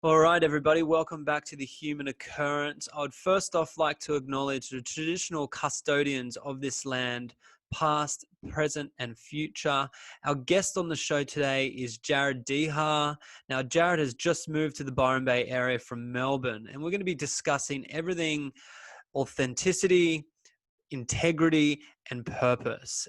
All right, everybody, welcome back to the Human Occurrence. I would first off like to acknowledge the traditional custodians of this land, past, present, and future. Our guest on the show today is Jared Dihar. Now, Jared has just moved to the Byron Bay area from Melbourne, and we're going to be discussing everything authenticity, integrity, and purpose.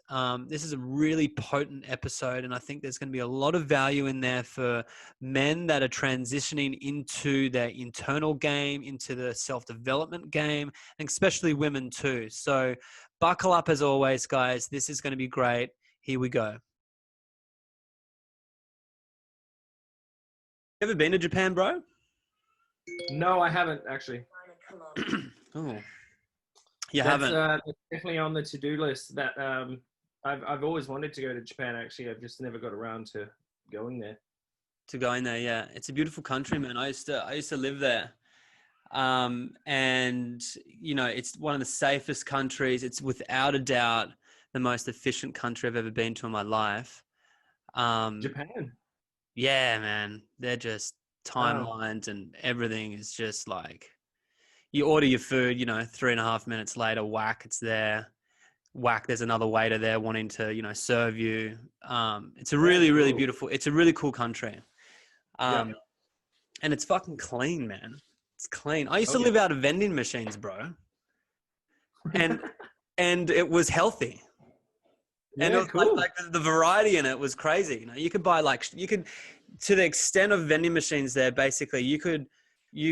This is a really potent episode, and I think there's going to be a lot of value in there for men that are transitioning into their internal game, into the self-development game, and especially women too. So buckle up as always, guys. This is going to be great. Here we go. Ever been to Japan, bro? No, I haven't actually. Oh, you haven't? That's definitely on the to-do list. That I've always wanted to go to Japan. Actually, I've just never got around to going there. To going there, yeah. It's a beautiful country, man. I used to live there. And you know, it's one of the safest countries. It's without a doubt the most efficient country I've ever been to in my life. Japan. Yeah, man. They're just timelines and everything is just like you order your food, you know, 3.5 minutes later, whack, it's there. Whack, there's another waiter there wanting to, you know, serve you. It's a really, really beautiful, it's a really cool country. And it's fucking clean, man. It's clean. I used to live out of vending machines, bro. And it was healthy. And it was cool. like the variety in it was crazy. You know, you could buy to the extent of vending machines there, basically you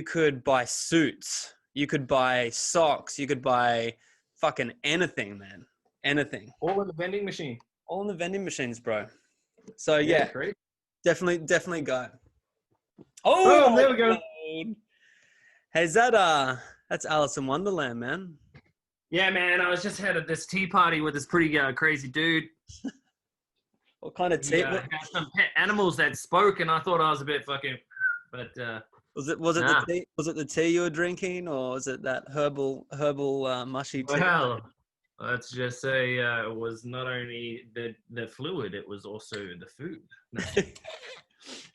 could buy suits, you could buy socks, you could buy fucking anything, man. Anything. All in the vending machine. All in the vending machines, bro. So yeah, great. Definitely go. Oh, there we go. Hey, that's Alice in Wonderland, man. Yeah, man. I was just at this tea party with this pretty crazy dude. What kind of tea? He had some pet animals that spoke, and I thought I was a bit fucking. But was it the tea? Was it the tea you were drinking, or was it that herbal mushy tea? Well, let's just say it was not only the fluid; it was also the food.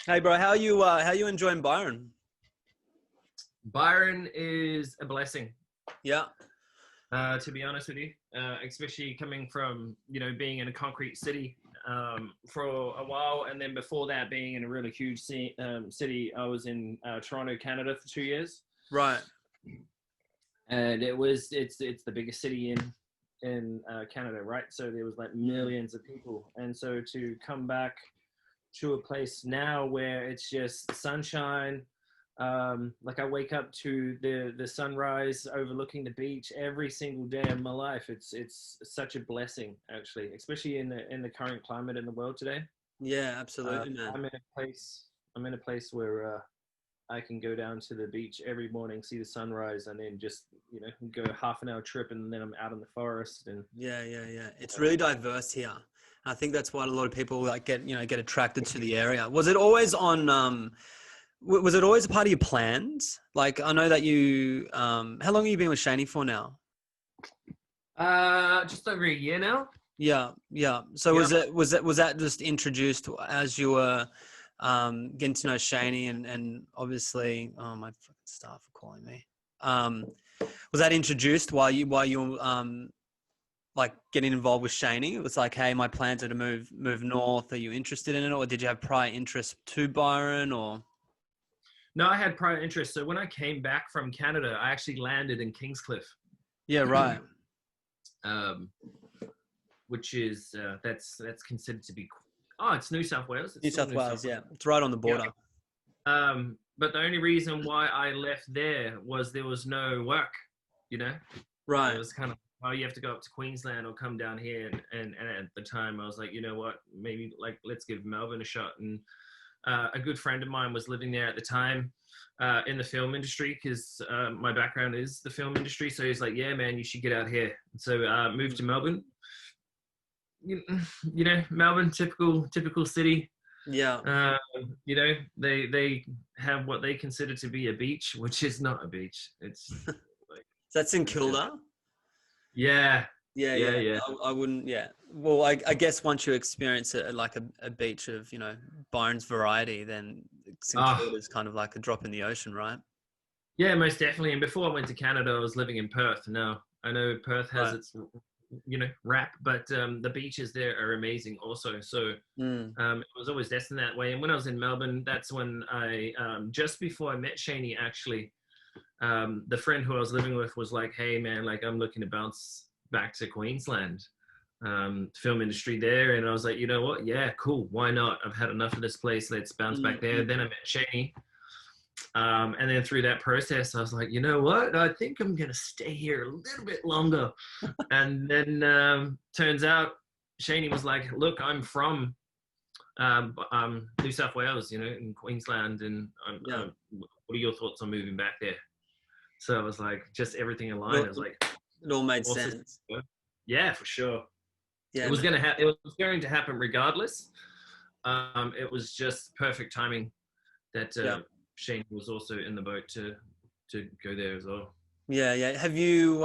Hey, bro, how you enjoying Byron? Byron is a blessing. Yeah. To be honest with you, especially coming from, you know, being in a concrete city for a while, and then before that being in a really huge city. I was in Toronto, Canada for 2 years. Right. And it's the biggest city in Canada, right? So there was like millions of people, and so to come back to a place now where it's just sunshine. Like I wake up to the sunrise overlooking the beach every single day of my life. It's such a blessing, actually, especially in the current climate in the world today. Yeah, absolutely, man. I'm in a place where I can go down to the beach every morning, see the sunrise, and then just, you know, go half an hour trip, and then I'm out in the forest. And yeah. It's really diverse here. I think that's why a lot of people get attracted to the area. Was it always on? Was it always a part of your plans? Like, I know that you, how long have you been with Shani for now? Just over a year now. Yeah. So was that just introduced as you were getting to know Shani and obviously, oh, my fucking staff are calling me. Was that introduced while you like getting involved with Shani? It was like, hey, my plans are to move north. Are you interested in it, or did you have prior interest to Byron, or? No, I had prior interest. So when I came back from Canada, I actually landed in Kingscliff. Yeah, right. Which is that's considered to be it's New South Wales. New South Wales, yeah, it's right on the border. Yeah. But the only reason why I left there was no work. You know, right? It was kind of, well, you have to go up to Queensland or come down here, and at the time I was like, you know what, maybe like let's give Melbourne a shot. And a good friend of mine was living there at the time in the film industry, because my background is the film industry. So he's like, yeah, man, you should get out here. So moved to Melbourne. You know, Melbourne, typical city. Yeah. You know, they have what they consider to be a beach, which is not a beach. It's like, that's in Kilda. Yeah. I wouldn't. Yeah. Well, I guess once you experience it like a beach of, you know, Byron's variety, then St Ah, Kilda's kind of like a drop in the ocean, right? yeah, most definitely. And before I went to Canada, I was living in Perth. Now I know Perth has Right. its, rap, but the beaches there are amazing also. So Mm. it was always destined that way. And when I was in Melbourne, that's when I, just before I met Shaney, actually, the friend who I was living with was like, "Hey, man, like I'm looking to bounce back to Queensland, film industry there." And I was like, "You know what? Yeah, cool. Why not? I've had enough of this place. Let's bounce back there." Mm-hmm. Then I met Shaney. And then through that process, I was like, you know what? I think I'm going to stay here a little bit longer. And then turns out Shaney was like, look, I'm from New South Wales, in Queensland. And Yeah. what are your thoughts on moving back there? So I was like, just everything It all, aligned. I was like, it all made all systems sense. go. Yeah, for sure. Yeah, It was going to happen regardless. It was just perfect timing that yeah. Shane was also in the boat to go there as well. Yeah, yeah. Have you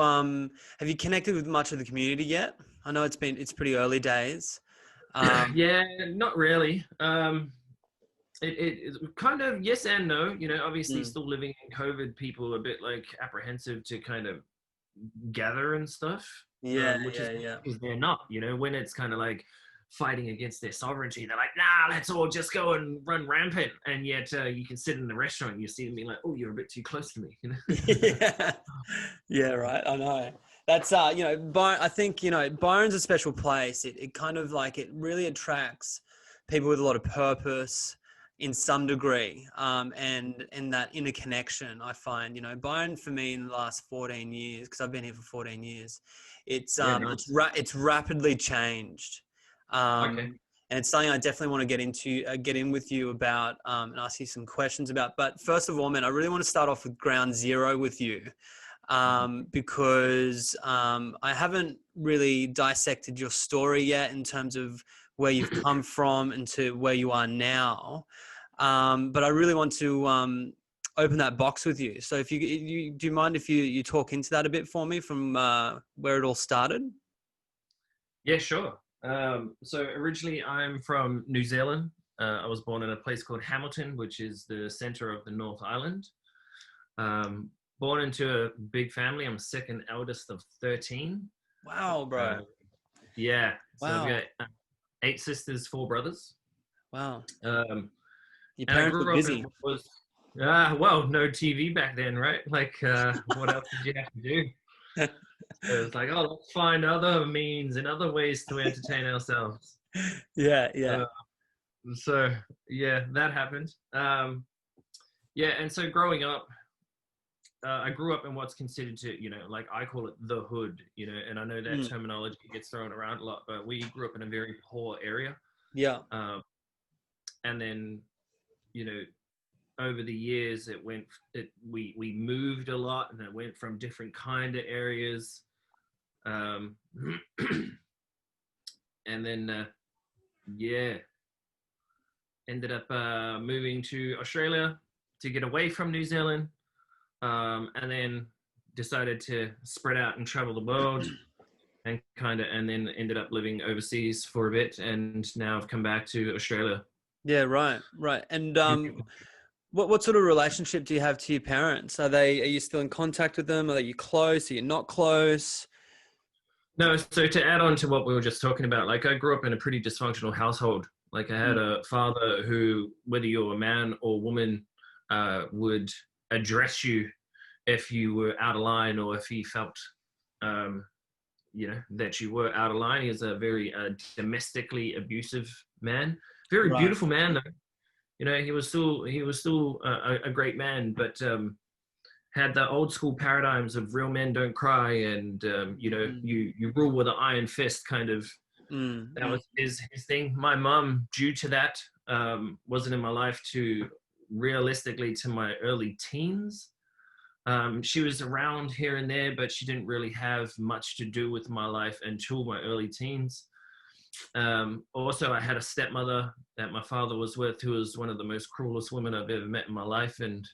connected with much of the community yet? I know it's pretty early days. Um, Yeah, not really. It kind of yes and no. Obviously, mm, still living in COVID, people are a bit like apprehensive to kind of gather and stuff, yeah, which is yeah, yeah. because they're not. When it's kind of like fighting against their sovereignty, they're like, nah, let's all just go and run rampant. And yet, you can sit in the restaurant and you see them being like, oh, you're a bit too close to me. Yeah. Yeah, right. I know. That's I think, Byron's a special place. It kind of like it really attracts people with a lot of purpose in some degree. And that inner connection, I find, Byron for me in the last 14 years, because I've been here for 14 years, it's Yeah, nice. it's rapidly changed. Okay. And it's something I definitely want to get in with you about, and ask you some questions about. But first of all, man, I really want to start off with ground zero with you, because I haven't really dissected your story yet in terms of where you've come from and to where you are now. But I really want to open that box with you. So if do you mind if you talk into that a bit for me from where it all started? Yeah, sure. So originally, I'm from New Zealand. I was born in a place called Hamilton, which is the center of the North Island. Um, Born into a big family. I'm second eldest of 13. Wow, Uh, bro. yeah, so I've Wow. got 8 sisters, 4 brothers. Wow. Um, Your and I parents were grew up in busy. what was well, no TV back then, right? Like, what else did you have to do? So it was like, oh, let's find other means and other ways to entertain ourselves. Yeah, yeah. Uh, so yeah, that happened. Yeah, and so growing up, I grew up in what's considered to, like I call it the hood, and I know that Mm, terminology gets thrown around a lot, but we grew up in a very poor area. yeah. Um, and then, you know, over the years, we moved a lot, and it went from different kind of areas. Um, and then, yeah, ended up moving to Australia to get away from New Zealand, and then decided to spread out and travel the world, and then ended up living overseas for a bit, and now I've come back to Australia. Yeah, right, right. And what sort of relationship do you have to your parents? Are you still in contact with them? Are you close? Are you not close? No, so to add on to what we were just talking about, like I grew up in a pretty dysfunctional household. Like I had Mm, a father who, whether you're a man or woman, would address you if you were out of line or if he felt, um, that you were out of line. He was a very domestically abusive man. Very right. beautiful man though. He was still a great man, but had the old school paradigms of real men don't cry, and Mm, you rule with an iron fist kind of. mm, That mm, was his thing. My mom, due to that, wasn't in my life to realistically to my early teens. She was around here and there, but she didn't really have much to do with my life until my early teens. Also, I had a stepmother that my father was with, who was one of the most cruelest women I've ever met in my life, and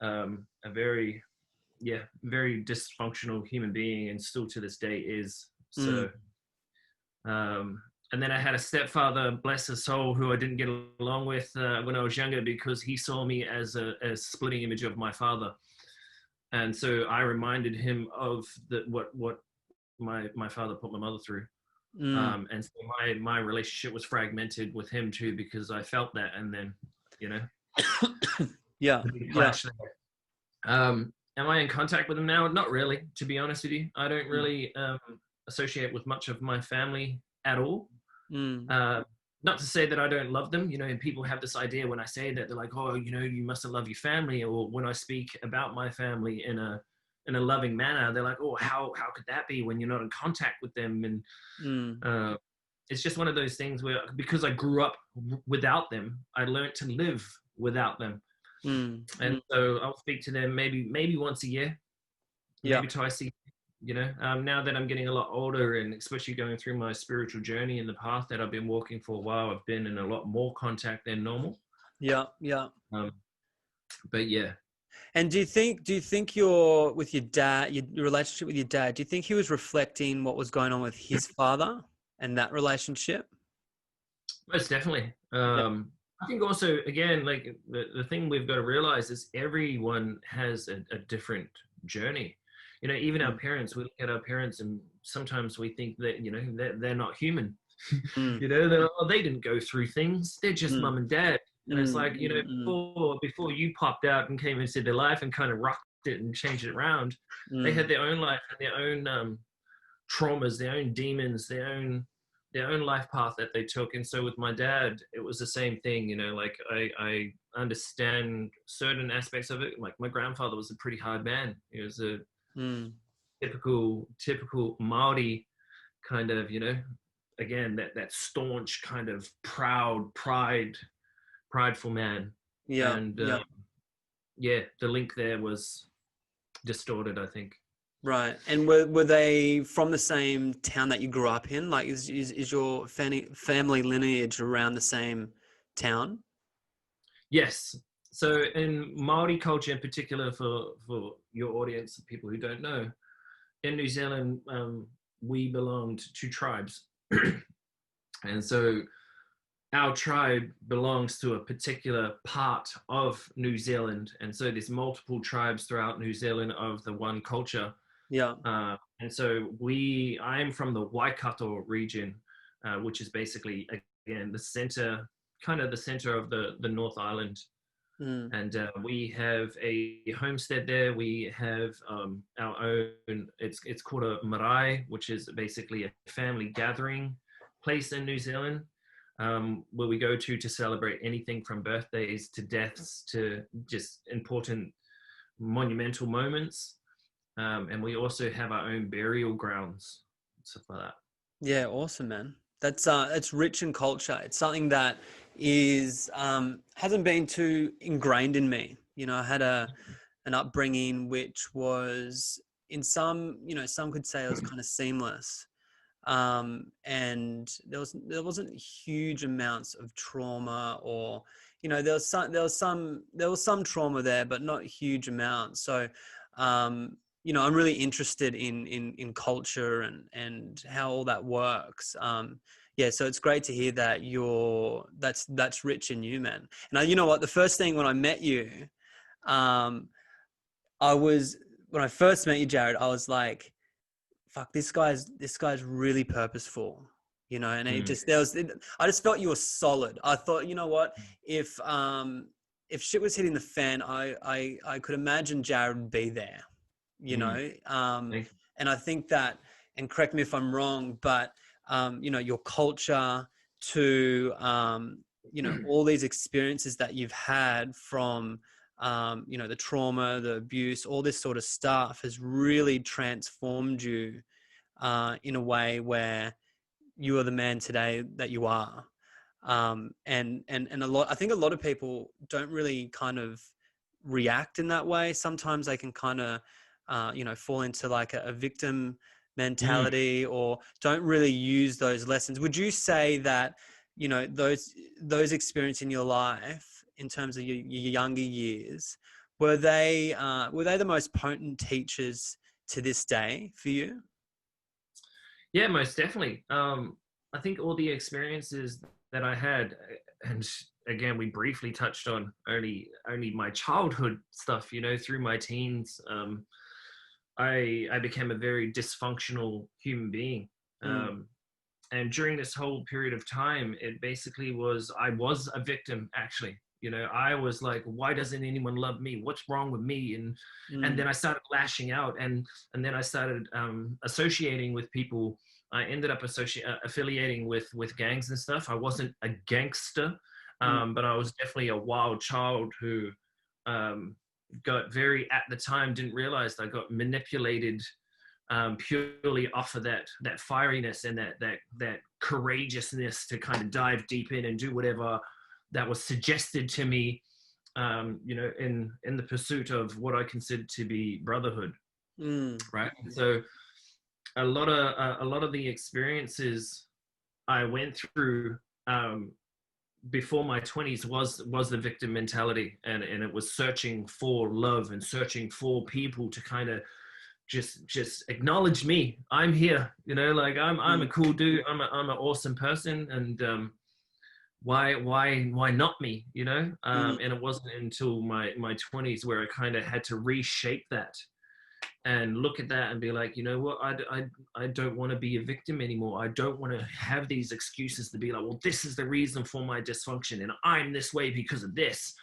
a very, yeah, very dysfunctional human being, and still to this day is. mm. So, um, And then I had a stepfather, bless his soul, who I didn't get along with when I was younger because he saw me as a splitting image of my father. And so I reminded him of what my father put my mother through. Mm. And so my relationship was fragmented with him too because I felt that, and then you know Yeah, the big yeah. clash there. Am I in contact with him now? Not really, to be honest with you. I don't Mm. really associate with much of my family at all. Mm. Uh, Not to say that I don't love them, and people have this idea when I say that they're like, oh, you mustn't love your family. Or when I speak about my family in a loving manner, they're like, oh, how could that be when you're not in contact with them? And Mm. it's just one of those things where because I grew up without them, I learned to live without them. Mm. And Mm. so I'll speak to them maybe once a year, Yeah. maybe twice a year. Now that I'm getting a lot older and especially going through my spiritual journey in the path that I've been walking for a while, I've been in a lot more contact than normal. Yeah. Yeah. Um, but yeah, And do you think your with your dad, your relationship with your dad, do you think he was reflecting what was going on with his father and that relationship? most definitely. Yeah. I think also, again, like the thing we've got to realize is everyone has a different journey. Even our Mm. parents, we look at our parents and sometimes we think that, they're not human. Mm. They didn't go through things. They're just Mm. mum and dad. And it's Mm. like, Mm. Mm. before you popped out and came into their life and kind of rocked it and changed it around, they Mm. had their own life and their own traumas, their own demons, their own life path that they took. And so with my dad, it was the same thing. Like I understand certain aspects of it. Like my grandfather was a pretty hard man. He was a Mm. typical Maori kind of, again that staunch kind of prideful man. Yeah. And Yeah. yeah, the link there was distorted, I think. Right. And were they from the same town that you grew up in? Like, is your family lineage around the same town? Yes. So in Maori culture, in particular, for your audience, people who don't know, in New Zealand, we belonged to tribes, and so our tribe belongs to a particular part of New Zealand, and so there's multiple tribes throughout New Zealand of the one culture. Yeah. And so I'm from the Waikato region, which is basically again the center, kind of the center of the North Island. Mm. And we have a homestead there. We have our own. It's called a marae, which is basically a family gathering place in New Zealand, where we go to celebrate anything from birthdays to deaths to just important monumental moments. And we also have our own burial grounds, stuff like that. Yeah, awesome, man. That's it's rich in culture. It's something that is hasn't been too ingrained in me. I had an upbringing which was in some, some could say it was kind of seamless. And there wasn't huge amounts of trauma, or there was some trauma there, but not huge amounts. So I'm really interested in culture and how all that works. Yeah, so it's great to hear that that's rich in you, man. And you know what, the first thing when I met you, um I was when I first met you, Jared, I was like, fuck, this guy's really purposeful, and he Mm. just I just felt you were solid. I thought, you know what, if shit was hitting the fan, I could imagine Jared would be there, you Mm. know Thank and I think that, and correct me if I'm wrong, but your culture to you. all these experiences that you've had from the trauma, the abuse, all this sort of stuff has really transformed you in a way where you are the man today that you are. And I think a lot of people don't really kind of react in that way. Sometimes they can kind of, fall into like a victim Mm. mentality, or don't really use those lessons. Would you say that, those experiences in your life, in terms of your younger years, were they the most potent teachers to this day for you? Yeah, most definitely. I think all the experiences that I had, and again, we briefly touched on only my childhood stuff, you know, through my teens. I became a very dysfunctional human being. Mm, And during this whole period of time, it basically was, I was a victim, actually. You know, I was like, why doesn't anyone love me? What's wrong with me? And mm, then I started lashing out, and then I started associating with people. I ended up affiliating with gangs and stuff. I wasn't a gangster, mm, but I was definitely a wild child who um, got very, at the time, didn't realize I got manipulated purely off of that fieriness and that courageousness to kind of dive deep in and do whatever that was suggested to me, you know, in the pursuit of what I considered to be brotherhood, mm, right? So a lot of the experiences I went through before my 20s was the victim mentality, and it was searching for love and searching for people to kind of just acknowledge me. I'm here, you know, like I'm a mm, cool dude. I'm an awesome person, and why not me, you know? mm, And it wasn't until my 20s where I kind of had to reshape that and look at that and be like, you know what, I don't want to be a victim anymore. I don't want to have these excuses to be like, well, this is the reason for my dysfunction and I'm this way because of this.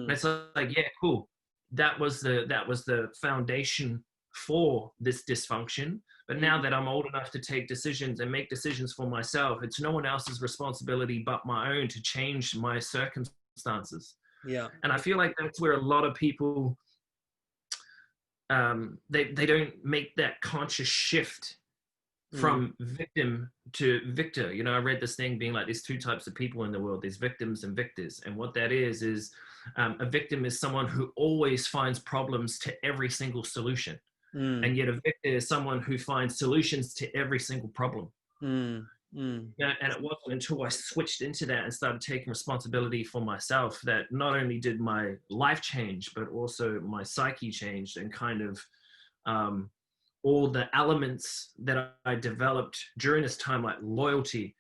And mm, it's like, yeah, cool. That was the foundation for this dysfunction. But now mm, that I'm old enough to take decisions and make decisions for myself, it's no one else's responsibility but my own to change my circumstances. yeah. And I feel like that's where a lot of people they don't make that conscious shift Mm, from victim to victor. You know, I read this thing being like, there's two types of people in the world: there's victims and victors. And what that is a victim is someone who always finds problems to every single solution, mm, and yet a victor is someone who finds solutions to every single problem. mm, mm, And it wasn't until I switched into that and started taking responsibility for myself that not only did my life change, but also my psyche changed, and kind of um, all the elements that I developed during this time, like loyalty,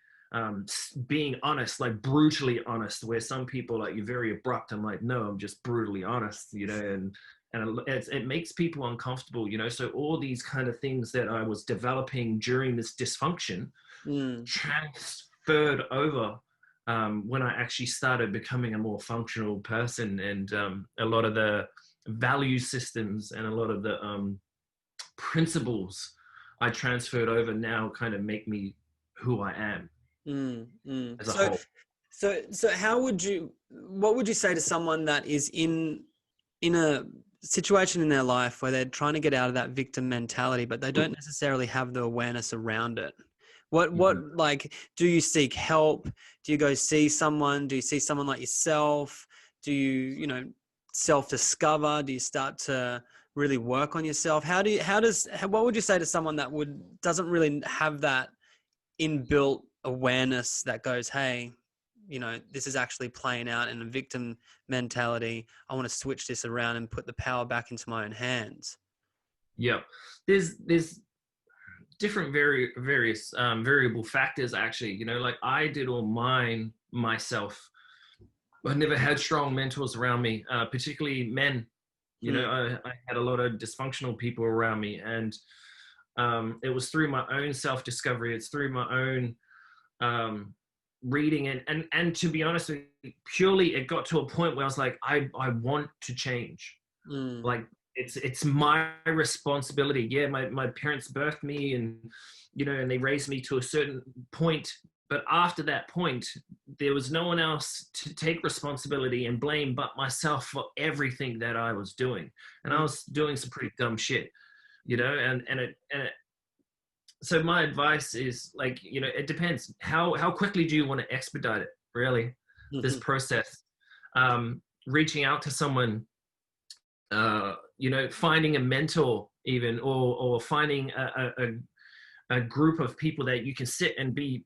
being honest, like brutally honest, where some people like, you're very abrupt. I'm like, no, I'm just brutally honest, you know, and it makes people uncomfortable, you know. So all these kind of things that I was developing during this dysfunction mm, transferred over when I actually started becoming a more functional person, and a lot of the value systems and a lot of the principles I transferred over now kind of make me who I am mm, mm. as a So, whole. so what would you say to someone that is in a situation in their life where they're trying to get out of that victim mentality, but they don't necessarily have the awareness around it? What Mhm. like, do you seek help? Do you go see someone? Do you see someone like yourself? Do you know, self-discover? Do you start to really work on yourself? What would you say to someone that doesn't really have that inbuilt awareness that goes, hey, you know, this is actually playing out in a victim mentality. I want to switch this around and put the power back into my own hands. Yeah, there's different various variable factors actually. You know, like I did all mine myself. I never had strong mentors around me, particularly men. You know, Mm, I had a lot of dysfunctional people around me, and it was through my own self-discovery. It's through my own um, reading, and to be honest with you, purely it got to a point where I was like, I want to change. mm, Like it's my responsibility. Yeah, my parents birthed me, and you know, and they raised me to a certain point. But after that point, there was no one else to take responsibility and blame but myself for everything that I was doing. And I mm, was doing some pretty dumb shit, you know, and so my advice is like, you know, it depends. How quickly do you want to expedite it, really, this mhm, process? Reaching out to someone, you know, finding a mentor even, or finding a group of people that you can sit and be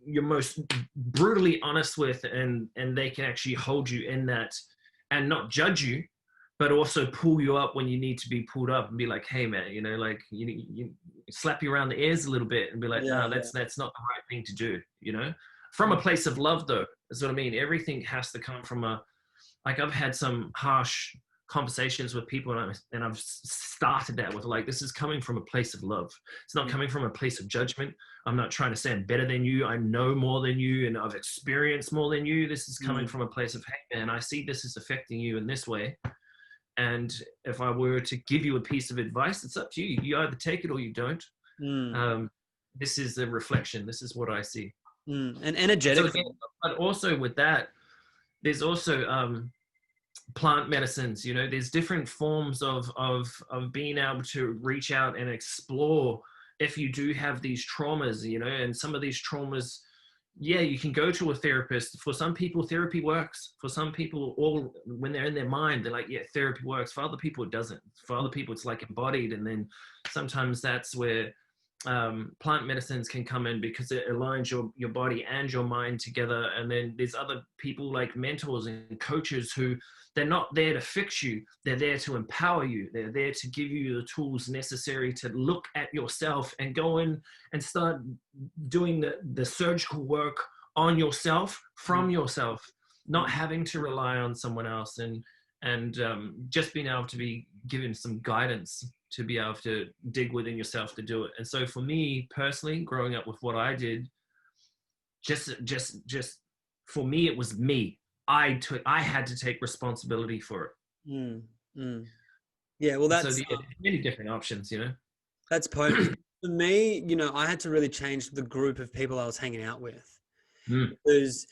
your most brutally honest with, and they can actually hold you in that and not judge you, but also pull you up when you need to be pulled up and be like, hey man, like you slap you around the ears a little bit and be like, Yeah, no, yeah. that's not the right thing to do, from a place of love though. That's what I mean. Everything has to come from like I've had some harsh conversations with people, and I've started that with like, this is coming from a place of love. It's not coming from a place of judgment. I'm not trying to say I'm better than you. I know more than you, and I've experienced more than you. This is coming from a place of, hey man, I see this is affecting you in this way. And if I were to give you a piece of advice, it's up to you. You either take it or you don't. Mm. This is a reflection. This is what I see. And So energetically. again, but also with that, there's also plant medicines. There's different forms of being able to reach out and explore if you do have these traumas. And some of these traumas, yeah, you can go to a therapist. For some people, therapy works. For some people, all when they're in their mind, they're like, yeah, therapy works. For other people, it doesn't. For other people, it's like embodied. And then sometimes that's where plant medicines can come in, because it aligns your body and your mind together. And then there's other people like mentors and coaches who, they're not there to fix you. They're there to empower you. They're there to give you the tools necessary to look at yourself and go in and start doing the surgical work on yourself, from yourself, not having to rely on someone else, and just being able to be given some guidance to be able to dig within yourself to do it. And so for me personally, growing up with what I did, just for me, it was me. I had to take responsibility for it. Mm. Mm. Yeah, well, And so that's many different options. that's potent. For me, I had to really change the group of people I was hanging out with, Mm, because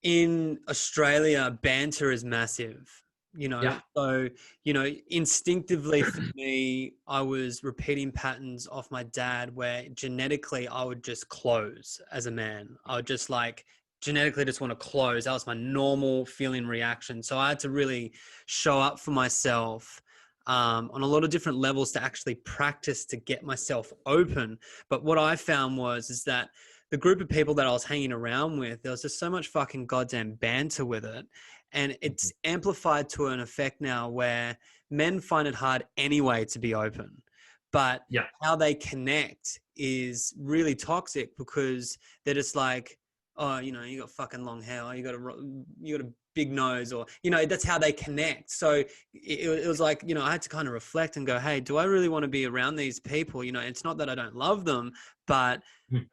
in Australia, banter is massive. yeah, So instinctively for me, I was repeating patterns off my dad, where genetically I would just close as a man. I would just like genetically just want to close. That was my normal feeling reaction. So I had to really show up for myself on a lot of different levels to actually practice to get myself open. But what I found is that the group of people that I was hanging around with, there was just so much fucking goddamn banter with it. And it's amplified to an effect now where men find it hard anyway to be open. But yeah, how they connect is really toxic, because they're just like, oh, you got fucking long hair, or you got a big nose, or, that's how they connect. So it was like, I had to kind of reflect and go, hey, do I really want to be around these people? It's not that I don't love them, but mm,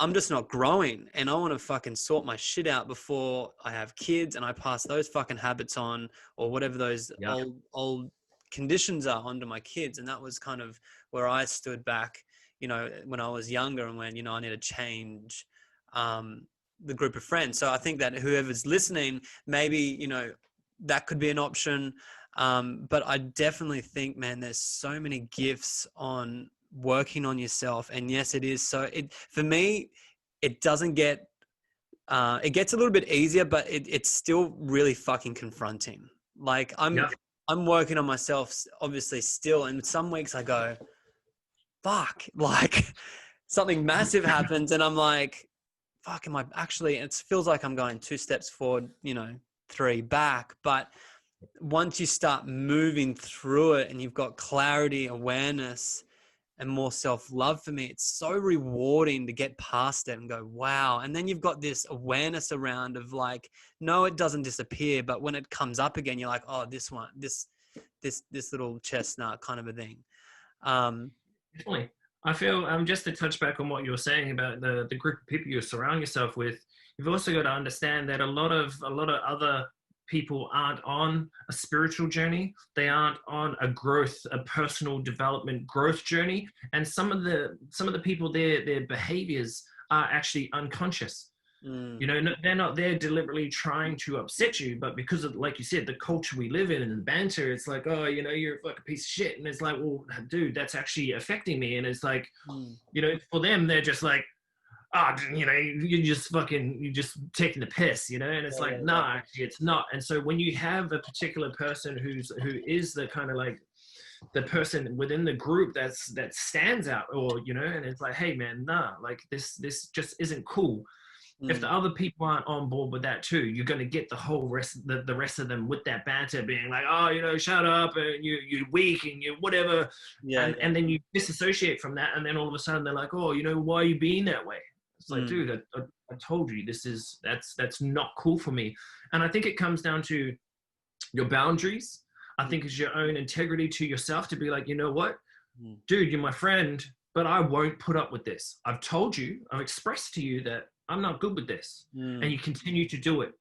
I'm just not growing, and I want to fucking sort my shit out before I have kids and I pass those fucking habits on, or whatever those yeah, old conditions are, onto my kids. And that was kind of where I stood back, when I was younger, and when, I need to change the group of friends. So I think that whoever's listening, maybe, that could be an option. But I definitely think, man, there's so many gifts on working on yourself. And yes, it is. So for me, it doesn't get, it gets a little bit easier, but it's still really fucking confronting. Like I'm yeah. working on myself, obviously, still. And some weeks I go, fuck, like something massive happens and I'm like, fuck, am I actually, it feels like I'm going 2 steps forward, 3 back. But once you start moving through it and you've got clarity, awareness, and more self-love, for me, it's so rewarding to get past it and go, wow. And then you've got this awareness around of like, no, it doesn't disappear. But when it comes up again, you're like, oh, this one, this little chestnut kind of a thing. Definitely. I feel just to touch back on what you were saying about the group of people you surround yourself with. You've also got to understand that a lot of other people aren't on a spiritual journey. They aren't on a personal development growth journey. And some of the people, their behaviors are actually unconscious. Mm, They're not there deliberately trying to upset you, but because of, like you said, the culture we live in and the banter, it's like, oh, you're a fucking piece of shit. And it's like, well, dude, that's actually affecting me. And it's like, mm, for them, they're just like, you're just taking the piss, and it's yeah, like, yeah, nah, actually it's not. And so when you have a particular person who is the kind of like the person within the group that stands out, or, and it's like, hey man, nah, like this just isn't cool. If the other people aren't on board with that too, you're going to get the whole the rest of them with that banter being like, oh, shut up, and you're weak and you whatever. Yeah. And then you disassociate from that. And then all of a sudden they're like, oh, why are you being that way? It's like, dude, I told you that's not cool for me. And I think it comes down to your boundaries. I think it's your own integrity to yourself to be like, you know what, dude, you're my friend, but I won't put up with this. I've told you, I've expressed to you that I'm not good with this. And you continue to do it.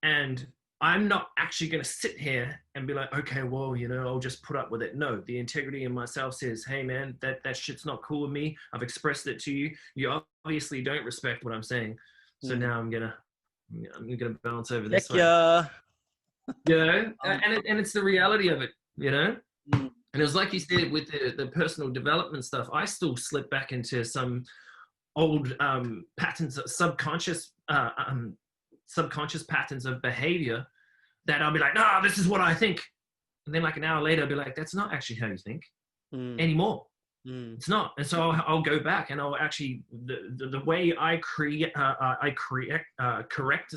And I'm not actually going to sit here and be like, okay, well, I'll just put up with it. No, the integrity in myself says, hey man, that shit's not cool with me. I've expressed it to you. You obviously don't respect what I'm saying. So now I'm gonna bounce over this way. Yeah. And it's the reality of it, Mm. And it was like you said with the personal development stuff, I still slip back into some old patterns, subconscious patterns of behavior that I'll be like, no, this is what I think. And then like an hour later, I'll be like, that's not actually how you think anymore. It's not. And so I'll go back and I'll actually, the way I correct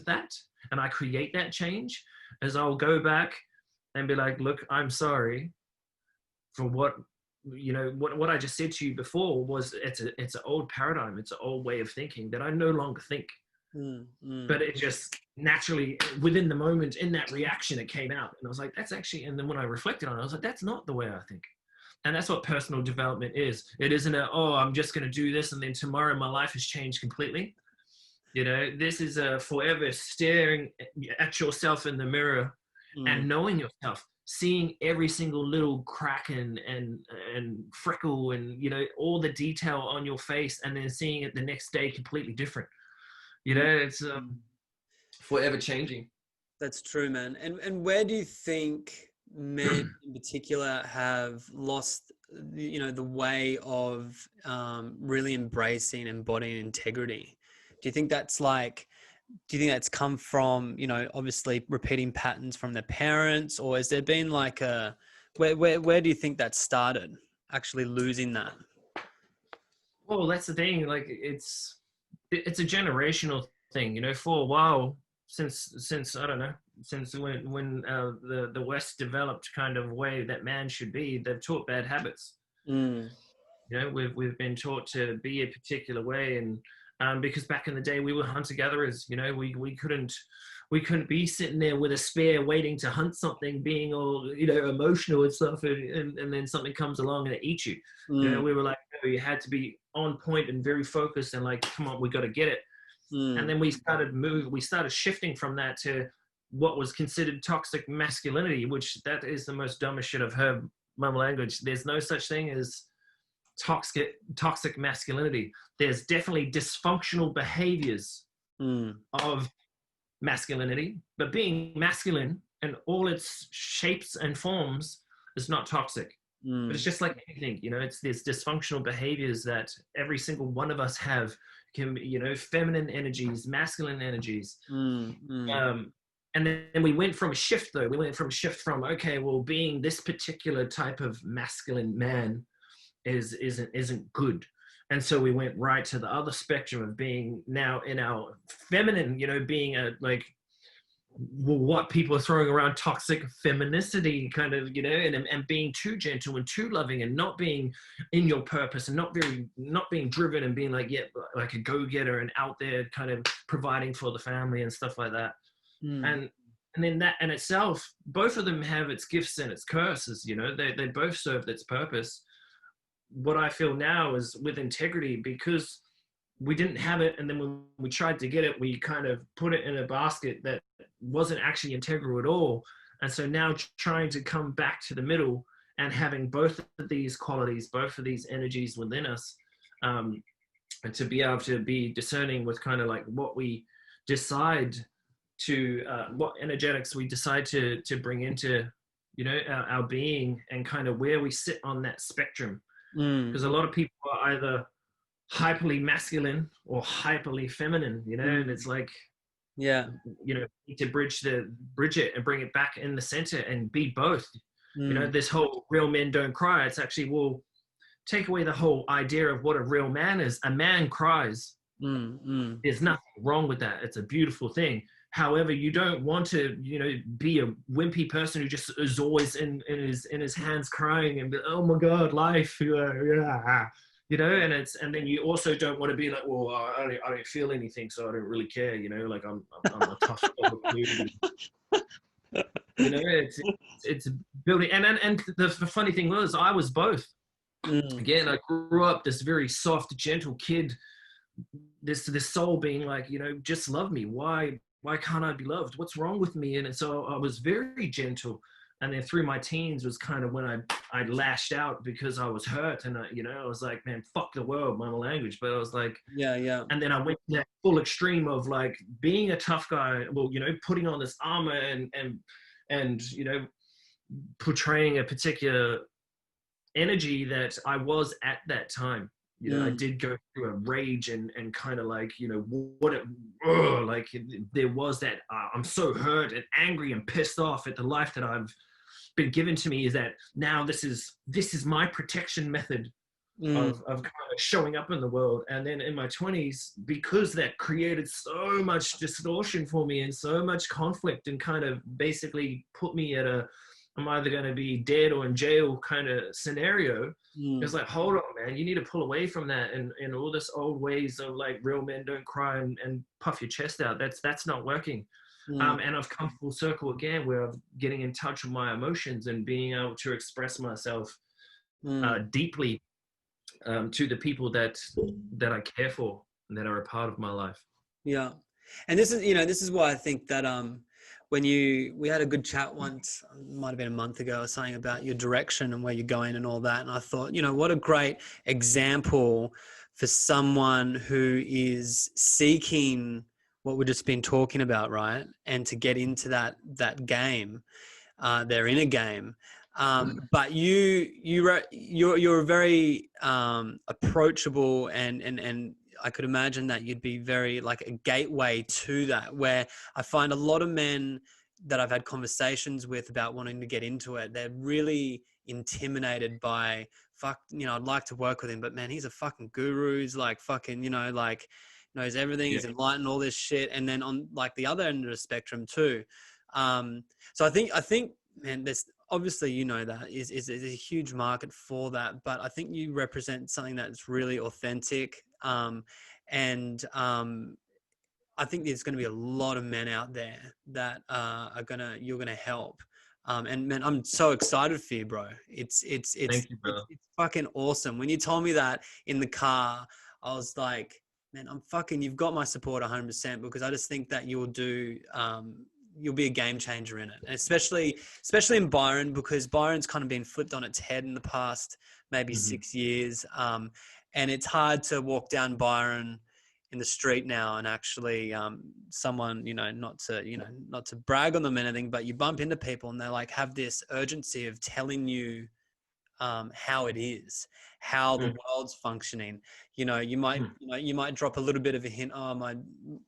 that and I create that change is I'll go back and be like, look, I'm sorry for what I just said to you before was it's an old paradigm. It's an old way of thinking that I no longer think. But it just naturally within the moment in that reaction, it came out. And I was like, that's actually, and then when I reflected on it, I was like, that's not the way I think. And that's what personal development is. It isn't I'm just going to do this and then tomorrow my life has changed completely. This is a forever staring at yourself in the mirror and knowing yourself, seeing every single little crack and freckle and, all the detail on your face and then seeing it the next day completely different. It's forever changing. That's true, man. And where do you think men in particular have lost, the way of really embracing, embodying integrity? Do you think that's come from, obviously repeating patterns from their parents, or has there been like where do you think that started, actually losing that? Well, that's the thing. Like it's a generational thing, for a while, since I don't know, since when the West developed kind of way that man should be, they've taught bad habits. We've been taught to be a particular way, and because back in the day we were hunter gatherers, we couldn't be sitting there with a spear waiting to hunt something, being all emotional and stuff, and then something comes along and it eats you. We were like, you had to be on point and very focused and like, come on, we got to get it. And then we started shifting from that to what was considered toxic masculinity, which that is the most dumbest shit I've heard my language. There's no such thing as toxic masculinity. There's definitely dysfunctional behaviors of masculinity, but being masculine and all its shapes and forms is not toxic. But it's just like anything, there's dysfunctional behaviors that every single one of us have. Can be, feminine energies, masculine energies. And then we went from a shift though. We went from a shift from, okay, well, being this particular type of masculine man isn't good. And so we went right to the other spectrum of being now in our feminine, being what people are throwing around toxic femininity kind of, and being too gentle and too loving and not being in your purpose and not being driven and being like, like a go-getter and out there kind of providing for the family and stuff like that. And then that in itself, both of them have its gifts and its curses, they both serve its purpose. What I feel now is with integrity, because we didn't have it, and then when we tried to get it, we kind of put it in a basket that wasn't actually integral at all. And so now trying to come back to the middle and having both of these qualities, both of these energies within us, and to be able to be discerning with kind of like what we decide to, what energetics we decide to bring into, our being, and kind of where we sit on that spectrum. Because a lot of people are either hyperly masculine or hyperly feminine, and it's like, need to bridge it and bring it back in the center and be both. This whole real men don't cry. It's actually, well, take away the whole idea of what a real man is. A man cries. mm. There's nothing wrong with that. It's a beautiful thing. However, you don't want to, be a wimpy person who just is always in his hands crying and be, oh my God, life, and then you also don't want to be like, well, I don't feel anything, so I don't really care, like I'm a tough dude. It's building, and the funny thing was, I was both. Again, I grew up this very soft, gentle kid, this soul being like, just love me. Why can't I be loved? What's wrong with me? And so I was very gentle. And then through my teens was kind of when I lashed out because I was hurt. And I was like, man, fuck the world, my language. But I was like, Yeah. and then I went to that full extreme of like being a tough guy, well, putting on this armor and portraying a particular energy that I was at that time. I did go through a rage and kind of like, there was that, I'm so hurt and angry and pissed off at the life that I've been given to me, is that now this is my protection method of kind of showing up in the world. And then in my 20s, because that created so much distortion for me and so much conflict and kind of basically put me at I'm either going to be dead or in jail kind of scenario. It's like, hold on, man, you need to pull away from that and all this old ways of like real men don't cry and puff your chest out. That's not working. And I've come full circle again where I'm getting in touch with my emotions and being able to express myself deeply to the people that I care for and that are a part of my life. Yeah. And this is why I think that when we had a good chat once, might have been a month ago or something, about your direction and where you're going and all that. And I thought, what a great example for someone who is seeking what we've just been talking about, right? And to get into that game, their inner game. But you're very approachable and I could imagine that you'd be very like a gateway to that, where I find a lot of men that I've had conversations with about wanting to get into it, they're really intimidated by I'd like to work with him, but man, he's a fucking guru. He's like fucking, like knows everything. He's enlightened, all this shit. And then on like the other end of the spectrum too. So I think, man, there's obviously, that is a huge market for that, but I think you represent something that's really authentic. I think there's going to be a lot of men out there that you're going to help. And man, I'm so excited for you, bro. Thank you, brother. It's fucking awesome. When you told me that in the car, I was like, man, you've got my support 100%, because I just think that you'll be a game changer in it. And especially in Byron, because Byron's kind of been flipped on its head in the past, maybe 6 years. And it's hard to walk down Byron in the street now and actually someone, not to brag on them or anything, but you bump into people and they like have this urgency of telling you how it is, how the world's functioning. You might drop a little bit of a hint, oh, my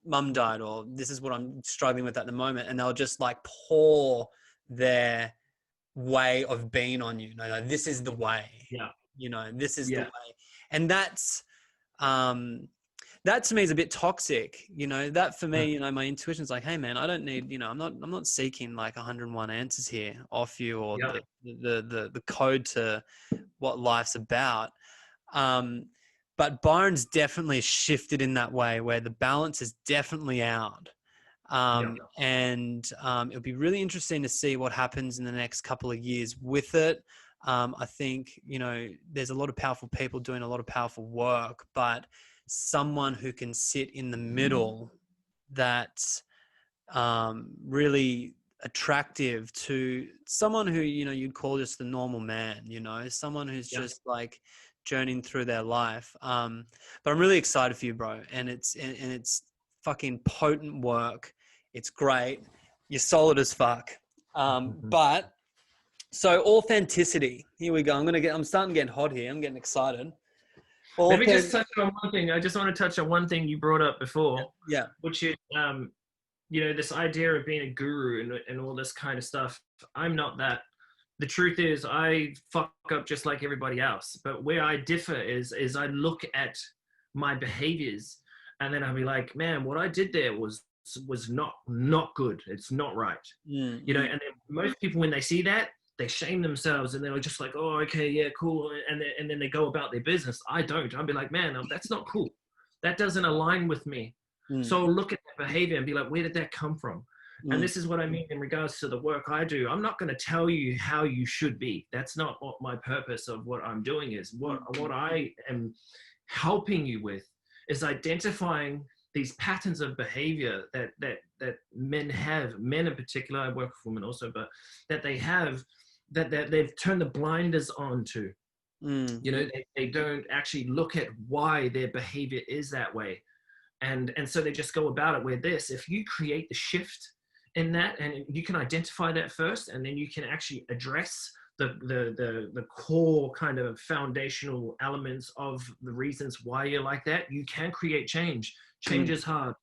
mum died, or this is what I'm struggling with at the moment, and they'll just like pour their way of being on you. No, this is the way. This is the way. And that's that to me is a bit toxic. That for me, my intuition's like, hey man, I don't need, I'm not seeking like 101 answers here off you, or the code to what life's about. But Byron's definitely shifted in that way, where the balance is definitely out. And it'll be really interesting to see what happens in the next couple of years with it. I think, there's a lot of powerful people doing a lot of powerful work, but someone who can sit in the middle, that's really attractive to someone who, you'd call just the normal man, someone who's just like journeying through their life. But I'm really excited for you, bro. And it's fucking potent work. It's great. You're solid as fuck. But so authenticity, here we go. I'm starting to get hot here. I'm getting excited. Let me just touch on one thing. I just want to touch on one thing you brought up before. Yeah. Which is, this idea of being a guru and all this kind of stuff. I'm not that. The truth is, I fuck up just like everybody else. But where I differ is I look at my behaviors And then I'd be like, man, what I did there was not good. It's not right. You know, Mm. and then most people, when they see that, they shame themselves and they're just like, oh, okay, yeah, cool. And then they go about their business. I don't. I'll be like, man, that's not cool. That doesn't align with me. Mm. So look at that behavior and be like, where did that come from? And Mm. this is what I mean in regards to the work I do. I'm not going to tell you how you should be. That's not what my purpose of what I'm doing is. What I am helping you with is identifying these patterns of behavior that men have, men in particular, I work with women also, but that they have, that they've turned the blinders on to. Mm. You know, they don't actually look at why their behavior is that way. And so they just go about it with this. If you create the shift in that, and you can identify that first, and then you can actually address the core kind of foundational elements of the reasons why you're like that, you can create change. Change Mm. is hard.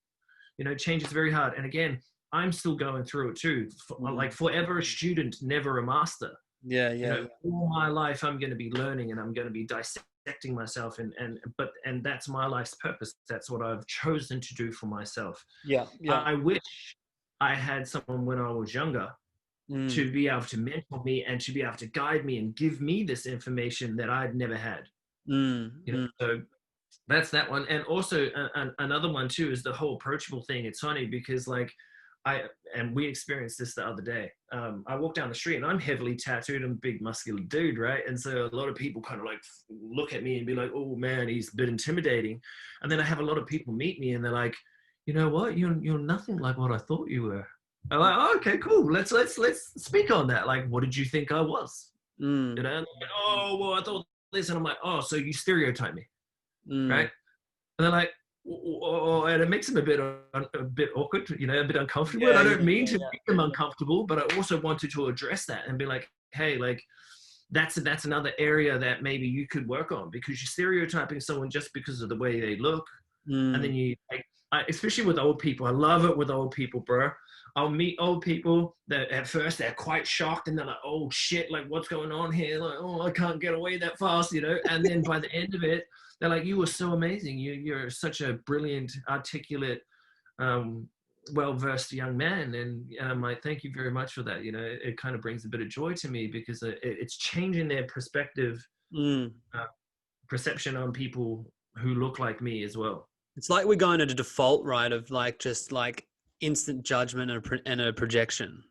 You know, change is very hard. And again, I'm still going through it too. Like forever a student, never a master. Yeah, You yeah, know, yeah. all my life I'm going to be learning and I'm going to be dissecting myself, and that's my life's purpose. That's what I've chosen to do for myself. Yeah, yeah. I wish I had someone when I was younger Mm. to be able to mentor me and to be able to guide me and give me this information that I'd never had. Mm. You know, Mm. so that's that one. And also another one too is the whole approachable thing. It's funny because like we experienced this the other day. I walk down the street and I'm heavily tattooed. I'm a big muscular dude, right? And so a lot of people kind of like look at me and be like, oh man, he's a bit intimidating. And then I have a lot of people meet me and they're like, you know what? You're nothing like what I thought you were. I'm like, oh, okay, cool. Let's speak on that. Like, what did you think I was? Mm. You know? And like, oh, well, I thought this, and I'm like, oh, so you stereotype me, Mm. right? And they're like, oh, and it makes them a bit awkward, you know, a bit uncomfortable. And Yeah, I yeah, don't mean yeah, to yeah. make them uncomfortable, but I also wanted to address that and be like, hey, like that's another area that maybe you could work on, because you're stereotyping someone just because of the way they look. And Mm. then you like, especially with old people, I love it with old people, bro. I'll meet old people that at first they're quite shocked and they're like, oh shit, like what's going on here? Like, oh, I can't get away that fast, you know? And then by the end of it, they're like, you were so amazing. You're such a brilliant, articulate, well-versed young man. And I'm like, thank you very much for that. You know, it kind of brings a bit of joy to me because it's changing their perspective, Mm. perception on people who look like me as well. It's like we're going to the default, right, of like just like instant judgment and a projection.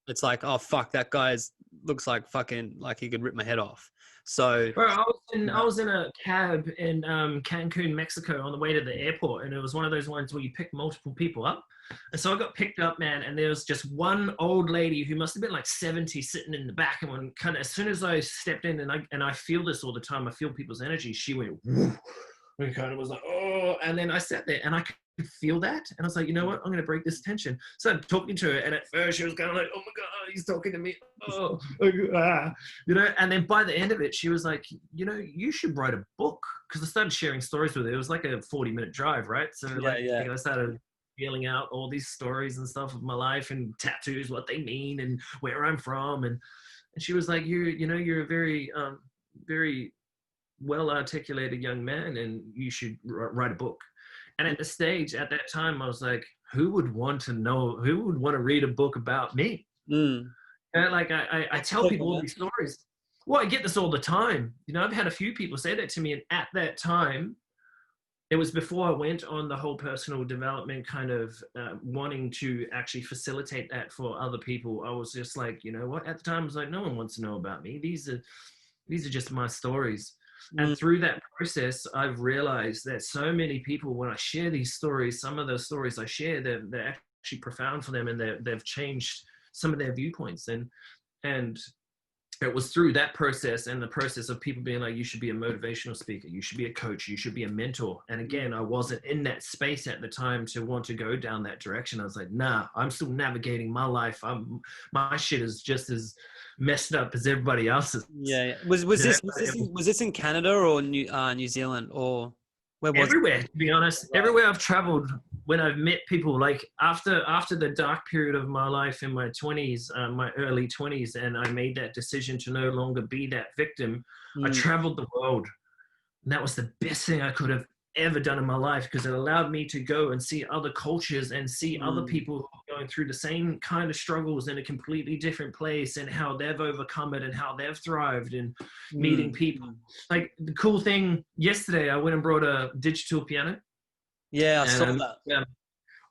It's like, oh fuck, that guy's looks like fucking like he could rip my head off. So Bro, yeah. I was in a cab in Cancun, Mexico, on the way to the airport, and it was one of those ones where you pick multiple people up. And so I got picked up, man, and there was just one old lady who must have been like 70 sitting in the back. And when kind of as soon as I stepped in, and I feel this all the time, I feel people's energy. She went, woof, and kind of was like, oh, and then I sat there and I could feel that, and I was like, you know what, I'm going to break this tension. So I'm talking to her, and at first she was kind of like, oh my god, he's talking to me, oh, you know. And then by the end of it, she was like, you know, you should write a book, because I started sharing stories with her. It was like a 40-minute drive, right? So like, Yeah. I started feeling out all these stories and stuff of my life and tattoos, what they mean and where I'm from, and she was like, you know, you're a very very well articulated young man, and you should write a book. And at the stage at that time, I was like, who would want to read a book about me? Mm. And like, I tell people all these stories. Well, I get this all the time. You know, I've had a few people say that to me. And at that time, it was before I went on the whole personal development kind of wanting to actually facilitate that for other people. I was just like, you know what? At the time, I was like, no one wants to know about me. These are just my stories. And through that process, I've realized that so many people, when I share these stories, some of the stories I share, they're actually profound for them, and they've changed some of their viewpoints. And it was through that process, and the process of people being like, you should be a motivational speaker, you should be a coach, you should be a mentor. And again, I wasn't in that space at the time to want to go down that direction. I was like, nah, I'm still navigating my life. My shit is just as messed up as everybody else's. Yeah. Was this in Canada or New Zealand, or where was it? Everywhere, to be honest. Right. Everywhere I've traveled, when I've met people, like after the dark period of my life in my 20s, my early 20s, and I made that decision to no longer be that victim, I traveled the world. And that was the best thing I could have ever done in my life, because it allowed me to go and see other cultures and see other Mm, people going through the same kind of struggles in a completely different place, and how they've overcome it and how they've thrived, and meeting mm, people. mm. Like the cool thing yesterday, I went and brought a digital piano, Yeah, I saw and that.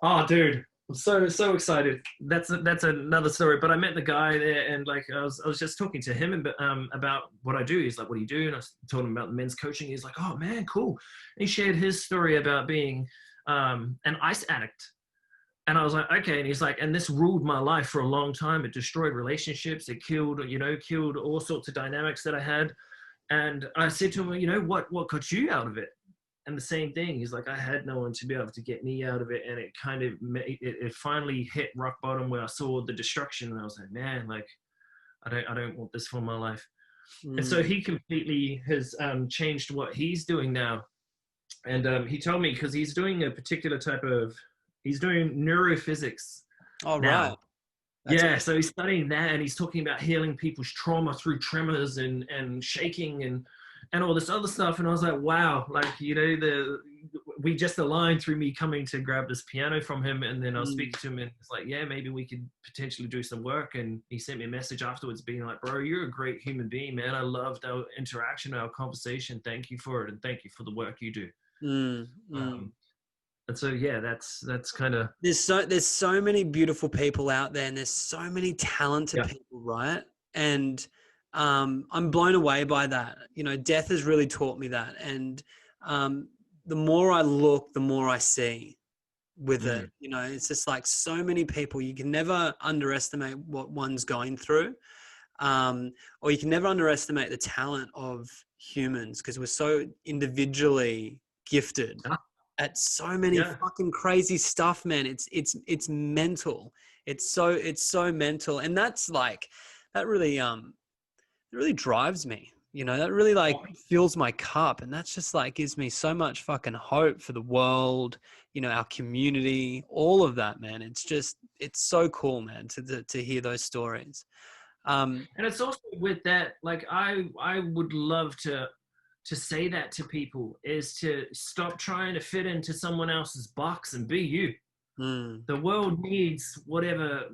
oh, dude, I'm so excited. That's another story. But I met the guy there, and like I was just talking to him about what I do. He's like, "What do you do?" And I told him about the men's coaching. He's like, "Oh man, cool." And he shared his story about being an ice addict. And I was like, okay. And he's like, and this ruled my life for a long time. It destroyed relationships. It killed all sorts of dynamics that I had. And I said to him, what got you out of it? And the same thing, he's like, I had no one to be able to get me out of it. And it kind of it finally hit rock bottom, where I saw the destruction, and I was like, man, like I don't want this for my life. And so Mm. he completely has changed what he's doing now. And he told me, because he's doing a particular type of, he's doing neurophysics All right. now. That's Yeah, so he's studying that, and he's talking about healing people's trauma through tremors and shaking and all this other stuff. And I was like, wow, like we just aligned through me coming to grab this piano from him, and then I was mm, speaking to him, and it's like, yeah, maybe we could potentially do some work. And he sent me a message afterwards, being like, bro, you're a great human being, man. I loved our interaction, our conversation. Thank you for it, and thank you for the work you do. mm, mm. Um, and so yeah, that's kind of There's so many beautiful people out there, and there's so many talented yeah. people, right? And I'm blown away by that. Death has really taught me that. And um, the more I look, the more I see with it. Mm. It's just like so many people. You can never underestimate what one's going through, or you can never underestimate the talent of humans, because we're so individually gifted Yeah, at so many yeah. fucking crazy stuff, man. It's mental. It's so mental, and that's like that really it really drives me. That really like fills my cup, and that's just like gives me so much fucking hope for the world. Our community, all of that, man. It's so cool, man, to hear those stories. Um, And it's also with that, like I would love to say that to people, is to stop trying to fit into someone else's box and be you. mm, The world needs whatever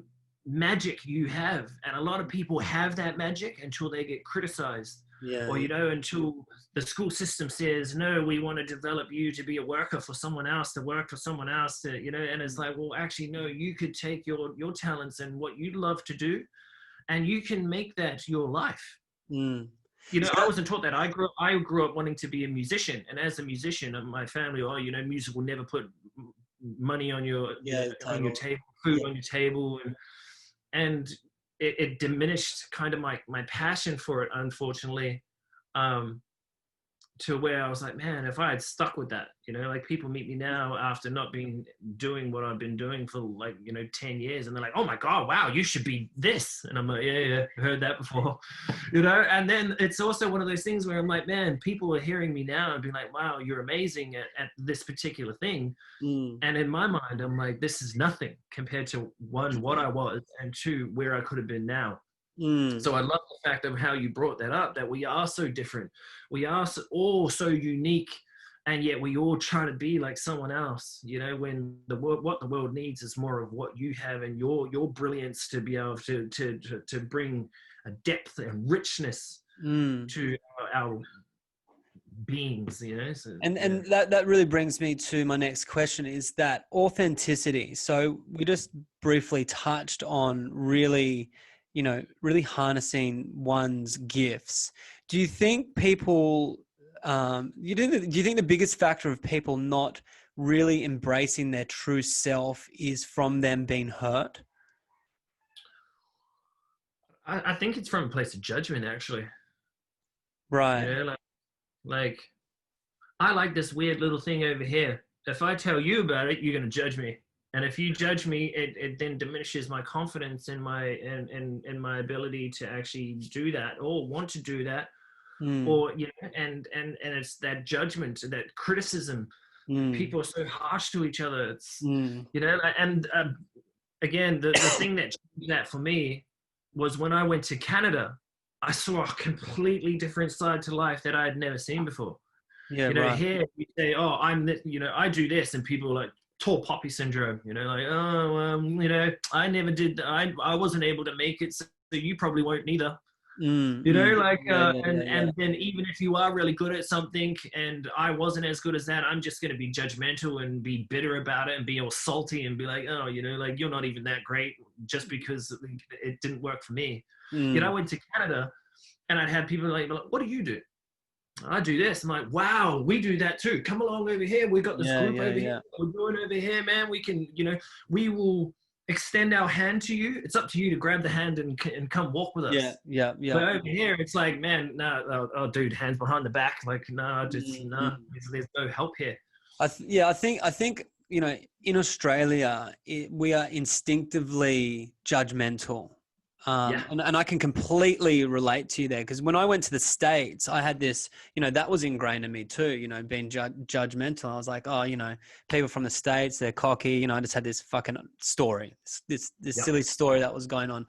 magic you have, and a lot of people have that magic until they get criticized, yeah, or yeah. until the school system says, no, we want to develop you to be a worker for someone else, to work for someone else, and it's like, well, actually no, you could take your talents and what you love to do, and you can make that your life. Mm. I So, wasn't taught that. I grew up wanting to be a musician, and as a musician, my family, music will never put money on your yeah, on your table. table, food Yeah. on your table, and it diminished kind of my passion for it, unfortunately. Um, to where I was like, man, if I had stuck with that, like people meet me now after not being doing what I've been doing for like, 10 years. And they're like, oh my God, wow, you should be this. And I'm like, yeah, heard that before, and then it's also one of those things where I'm like, man, people are hearing me now and being like, wow, you're amazing at this particular thing. Mm, And in my mind, I'm like, this is nothing compared to one, what I was, and two, where I could have been now. mm, So I love the fact of how you brought that up, that we are so different. We are all so unique, and yet we all try to be like someone else, when what the world needs is more of what you have and your brilliance, to be able to bring a depth and richness mm. to our beings. So And yeah. and that really brings me to my next question, is that authenticity. So we just briefly touched on really harnessing one's gifts. Do you think people do you think the biggest factor of people not really embracing their true self is from them being hurt? I think it's from a place of judgment, actually. Right. Like I like this weird little thing over here. If I tell you about it, you're going to judge me. And if you judge me, it then diminishes my confidence in my ability to actually do that or want to do that. Mm, Or, and it's that judgment, that criticism. mm, People are so harsh to each other. It's, mm, and again, the thing that changed that for me was when I went to Canada. I saw a completely different side to life that I had never seen before. Yeah, You know, right. here you say, oh, I'm this, you know, I do this, and people are like tall poppy syndrome, you know, like, oh, you know, I never did, I wasn't able to make it, so you probably won't neither. You know, like, Yeah, yeah, yeah, yeah. and then even if you are really good at something and I wasn't as good as that, I'm just going to be judgmental and be bitter about it and be all salty and be like, oh, you know, like, you're not even that great just because it didn't work for me. You know, I Mm, went to Canada and I'd have people like, what do you do? I do this. I'm like, wow, we do that too. Come along over here. We got this yeah, group yeah, over here. yeah. We're doing over here, man. We can, you know, we will extend our hand to you. It's up to you to grab the hand and come walk with Yeah, us. yeah, But yeah. over here, it's like, man, no, oh, dude, hands behind the back. Like, no, just Mm, no. mm. There's no help here. Yeah, I think you know, in Australia, we are instinctively judgmental, Yeah, and I can completely relate to you there because when I went to the States, I had this, you know, that was ingrained in me too. You know, being judgmental. I was like, oh, you know, people from the States, they're cocky. You know, I just had this fucking story, this yeah. silly story that was going on.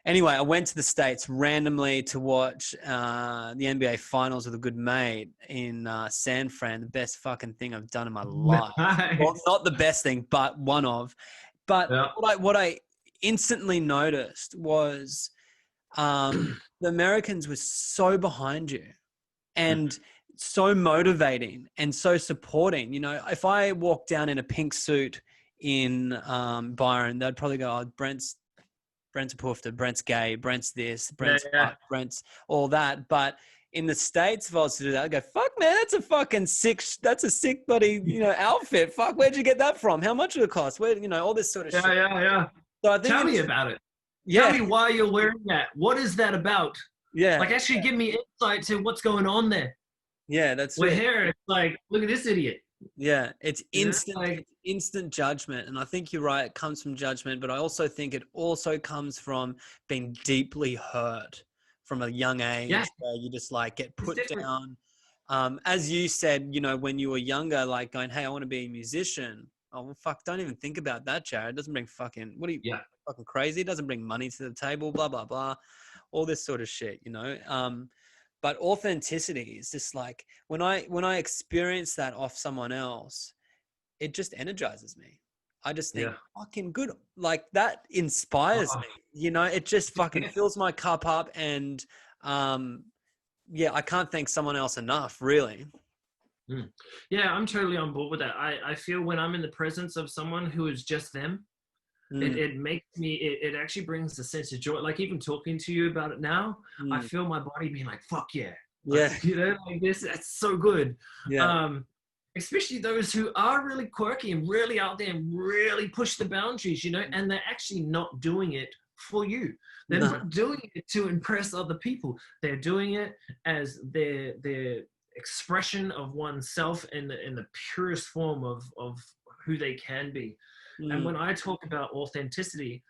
Anyway, I went to the States randomly to watch the NBA Finals with a good mate in San Fran. The best fucking thing I've done in my life. Well, Nice. not the best thing, but one of. But Yeah, what I instantly noticed was the Americans were so behind you and so motivating and so supporting. You know, if I walked down in a pink suit in Byron, they'd probably go, "Oh, Brent's a poofter, Brent's gay, Brent's this, yeah, Brent's yeah. fuck, Brent's all that." But in the States, if I was to do that, I'd go, fuck, man, that's a fucking that's a sick bloody, you know, outfit. Fuck, where'd you get that from? How much did it cost? Where, you know, all this sort of Yeah, shit. yeah, yeah. So I think Tell me it's, about it. Tell yeah, me why you're wearing that. What is that about? yeah, Like, actually give me insight to what's going on there. yeah, that's We're it. here. It's like, look at this idiot. Yeah, You know, like, it's instant judgment. And I think you're right, it comes from judgment, but I also think it also comes from being deeply hurt from a young yeah, age where you just like get it's put different. down. As you said, you know, when you were younger, like going, hey, I want to be a musician. Oh, well, fuck, don't even think about that, Jared. It doesn't bring fucking, what are you, Yeah, fucking crazy? It doesn't bring money to the table, blah, blah, blah. All this sort of shit, you know? But authenticity is just like when I experience that off someone else, it just energizes me. I just think yeah. fucking good. Like that inspires Oh, me. You know, it just fucking fills my cup up and um yeah, I can't thank someone else enough, really. mm. Yeah, I'm totally on board with that. I feel when I'm in the presence of someone who is just them, Mm, it makes me, it actually brings a sense of joy. Like, even talking to you about it now, I mm. feel my body being like, fuck yeah. Like, Yeah, you know, like this, that's so good. yeah. Um, Especially those who are really quirky and really out there and really push the boundaries, you know, and they're actually not doing it for you. They're No. not doing it to impress other people. They're doing it as their expression of oneself in the purest form of who they can be. And Mm, when I talk about authenticity,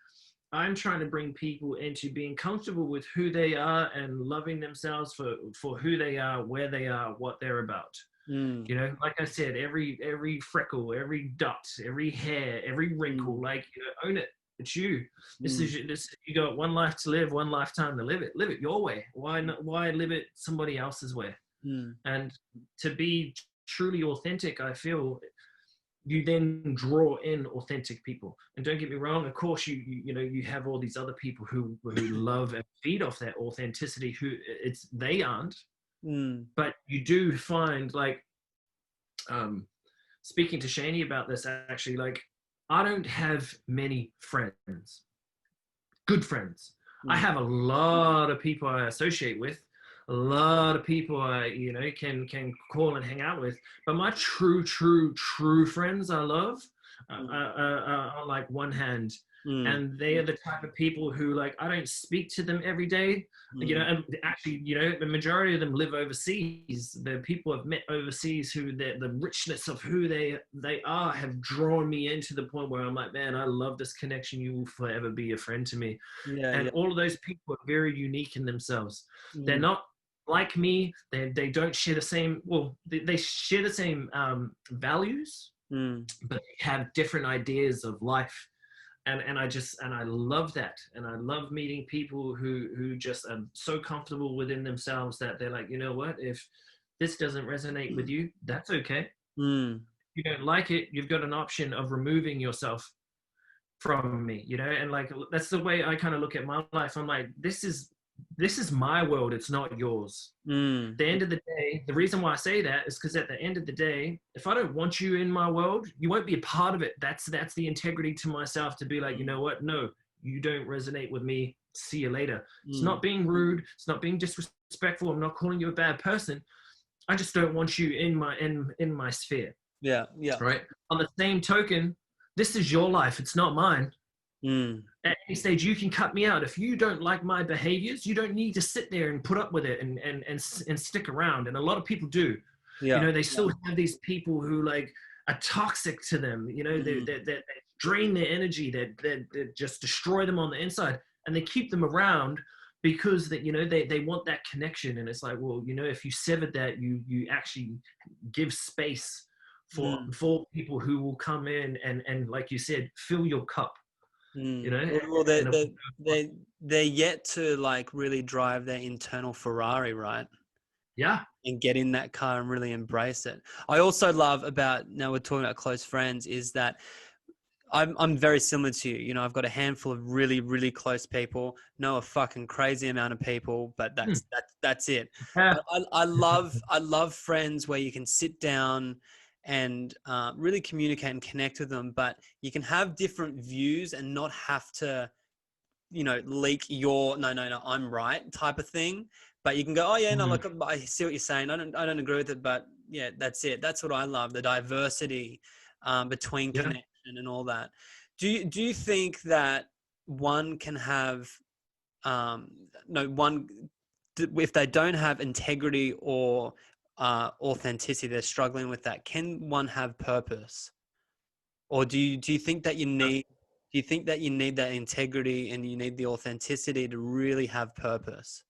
I'm trying to bring people into being comfortable with who they are and loving themselves for who they are, where they are, what they're about. mm, You know, like I said, every freckle, every dot, every hair, every wrinkle, mm, like, you know, own it. It's you. This mm, is this. You got one life to live, one lifetime to live it. Live it your way. Why not? Why live it somebody else's way? mm, And to be truly authentic, I feel you then draw in authentic people. And don't get me wrong, of course, you know, you have all these other people who love and feed off that authenticity. Who it's they aren't, mm, but you do find, like, um, speaking to Shani about this, actually, like, I don't have many friends, good friends. I mm, have a lot of people I associate with, a lot of people I, you know, can call and hang out with. But my true friends I love mm, are like one hand. mm, And they are the type of people who, like, I don't speak to them every day, you know, mm. and actually, you know, the majority of them live overseas. The people I've met overseas who the richness of who they are have drawn me into the point where I'm like, man, I love this connection. You will forever be a friend to me. Yeah, And yeah. all of those people are very unique in themselves. They're Mm, not like me. They don't share the same, well, they share the same values, mm, but they have different ideas of life. And I love that. And I love meeting people who just are so comfortable within themselves that they're like, you know what, if this doesn't resonate with you, that's okay. Mm. You don't like it, you've got an option of removing yourself from me, you know. And like, that's the way I kind of look at my life. I'm like, this is my world, it's not yours. Mm. At the end of the day, the reason why I say that is because at the end of the day, if I don't want you in my world, you won't be a part of it. That's the integrity to myself to be like, you know what, no, you don't resonate with me, see you later. It's Mm. not being rude, it's not being disrespectful, I'm not calling you a bad person. I just don't want you in my sphere. Yeah. Yeah. Right. On the same token, this is your life, it's not mine. Mm. At any stage, you can cut me out. If you don't like my behaviors, you don't need to sit there and put up with it and stick around. And a lot of people do. You Yeah. know, they still have these people who like are toxic to them. You know, Mm. they drain their energy, that just destroy them on the inside, and they keep them around because that, you know, they want that connection. And it's like, well, you know, if you severed that, you actually give space Mm. for people who will come in and like you said, fill your cup. You Mm. know, Well, and they're yet to like really drive their internal Ferrari, right? yeah. And get in that car and really embrace it. I also love about, now we're talking about close friends, is that I'm very similar to you. You know, I've got a handful of really, really close people, know a fucking crazy amount of people, but Hmm. that's it. Yeah. But I love friends where you can sit down and really communicate and connect with them, but you can have different views and not have to, you know, leak your no, I'm right type of thing. But you can go, oh yeah, no, Mm. look, I see what you're saying. I don't agree with it, but yeah, that's it. That's what I love, the diversity between Yeah. connection and all that. Do you think that one can have no one if they don't have integrity or authenticity, they're struggling with that. Can one have purpose? Or do you think that you need do you think that you need that integrity and you need the authenticity to really have purpose?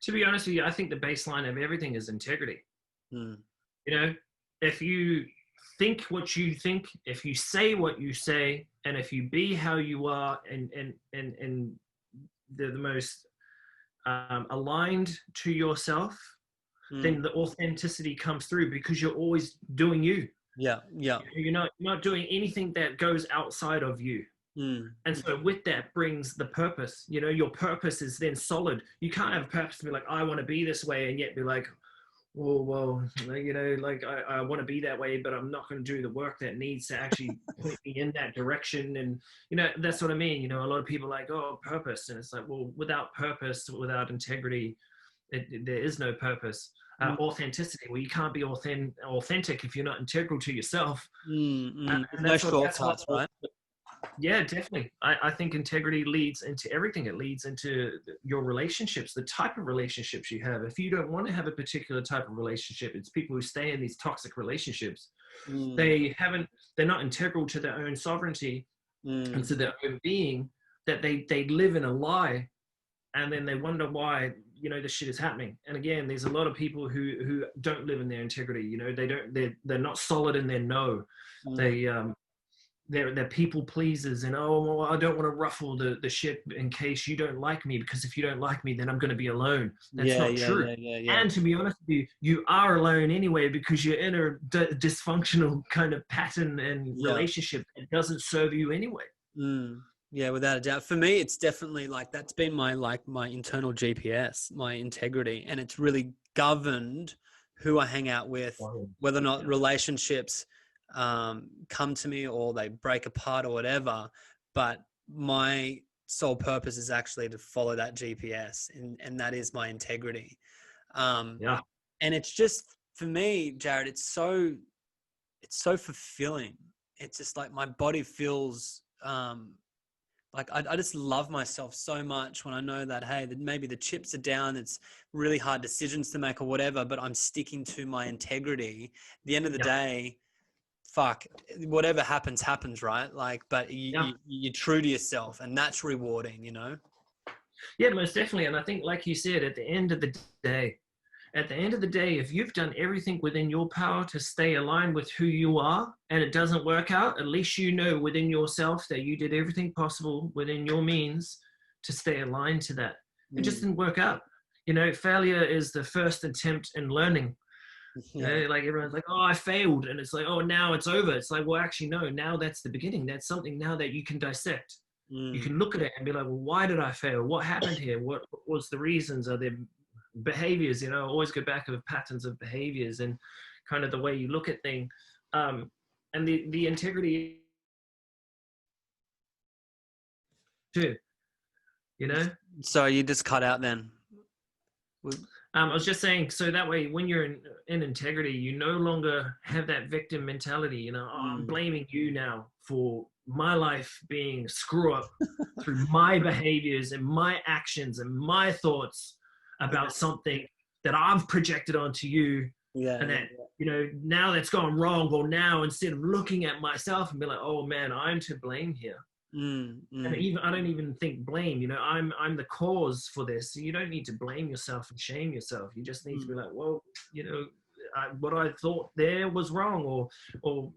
To be honest with you, I think the baseline of everything is integrity. Mm. You know, if you think what you think, if you say what you say, and if you be how you are, and the most aligned to yourself, Mm. then the authenticity comes through because you're always doing you. Yeah, yeah. You're not doing anything that goes outside of you. Mm. And so with that brings the purpose. You know, your purpose is then solid. You can't have a purpose to be like, I want to be this way, and yet be like, well, you know, like I want to be that way, but I'm not going to do the work that needs to actually point me in that direction. And, you know, that's what I mean. You know, a lot of people are like, oh, purpose. And it's like, well, without purpose, without integrity, there is no purpose. Mm. Authenticity, well, you can't be authentic if you're not integral to yourself. Mm. Mm. And No that's what shortcuts, right? yeah, definitely. I think integrity leads into everything. It leads into your relationships, the type of relationships you have. If you don't want to have a particular type of relationship, it's people who stay in these toxic relationships. Mm. They're not integral to their own sovereignty and Mm. to their own being, that they live in a lie, and then they wonder why, you know, this shit is happening. And again, there's a lot of people who don't live in their integrity. You know, they're not solid in their no. Mm. They they're people pleasers, and oh, well, I don't want to ruffle the shit in case you don't like me, because if you don't like me, then I'm going to be alone. That's Yeah, not yeah, true. yeah, yeah, yeah. And to be honest with you, you are alone anyway, because you're in a dysfunctional kind of pattern and Yeah. relationship that doesn't serve you anyway. Mm. Yeah, without a doubt. For me, it's definitely like that's been my internal GPS, my integrity, and it's really governed who I hang out with, Wow. whether or not Yeah. relationships come to me or they break apart or whatever. But my sole purpose is actually to follow that GPS, and that is my integrity. Um, Yeah. and it's just for me, Jared. It's so fulfilling. It's just like my body feels like I just love myself so much when I know that, hey, that maybe the chips are down, it's really hard decisions to make or whatever, but I'm sticking to my integrity. At the end of the Yeah. day, fuck, whatever happens, right? Like, but Yeah. you're true to yourself, and that's rewarding, you know? Yeah, most definitely. And I think, like you said, day, at the end of the day, if you've done everything within your power to stay aligned with who you are and it doesn't work out, at least you know within yourself that you did everything possible within your means to stay aligned to that. It just Mm. didn't work out. You know, failure is the first attempt in learning. You Yeah. know, like everyone's like, oh, I failed. And it's like, oh, now it's over. It's like, well, actually, no, now that's the beginning. That's something now that you can dissect. You Mm. can look at it and be like, well, why did I fail? What happened here? What was the reasons? Are there behaviors? You know, always go back of patterns of behaviors and kind of the way you look at things. Um, and the integrity too, you know? So you just cut out then. I was just saying, so that way, when you're in integrity, you no longer have that victim mentality. You know, oh, I'm Mm. blaming you now for my life being screw up through my behaviors and my actions and my thoughts Yeah. about something that I've projected onto you, Yeah. and Yeah. that now that's gone wrong. Or now instead of looking at myself and be like, oh man, I'm to blame here. Mm. And Mm. even I don't even think blame. You know, I'm the cause for this. So you don't need to blame yourself and shame yourself. You just need to Mm. be like, well, you know, what I thought there was wrong, or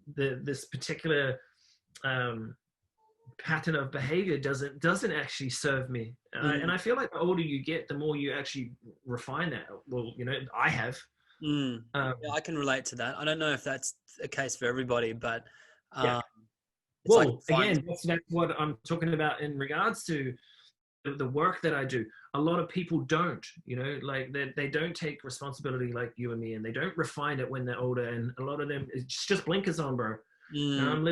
this particular um, pattern of behavior doesn't actually serve me. And Mm. I feel like the older you get, the more you actually refine that. Well, you know, I have. Mm. Um, Yeah, I can relate to that. I don't know if that's a case for everybody, but yeah. um, it's like Well, finding. again, that's what I'm talking about in regards to the work that I do. A lot of people don't, you know, like they don't take responsibility like you and me, and they don't refine it when they're older. And a lot of them, it's just blinkers on, bro. And Mm. I'm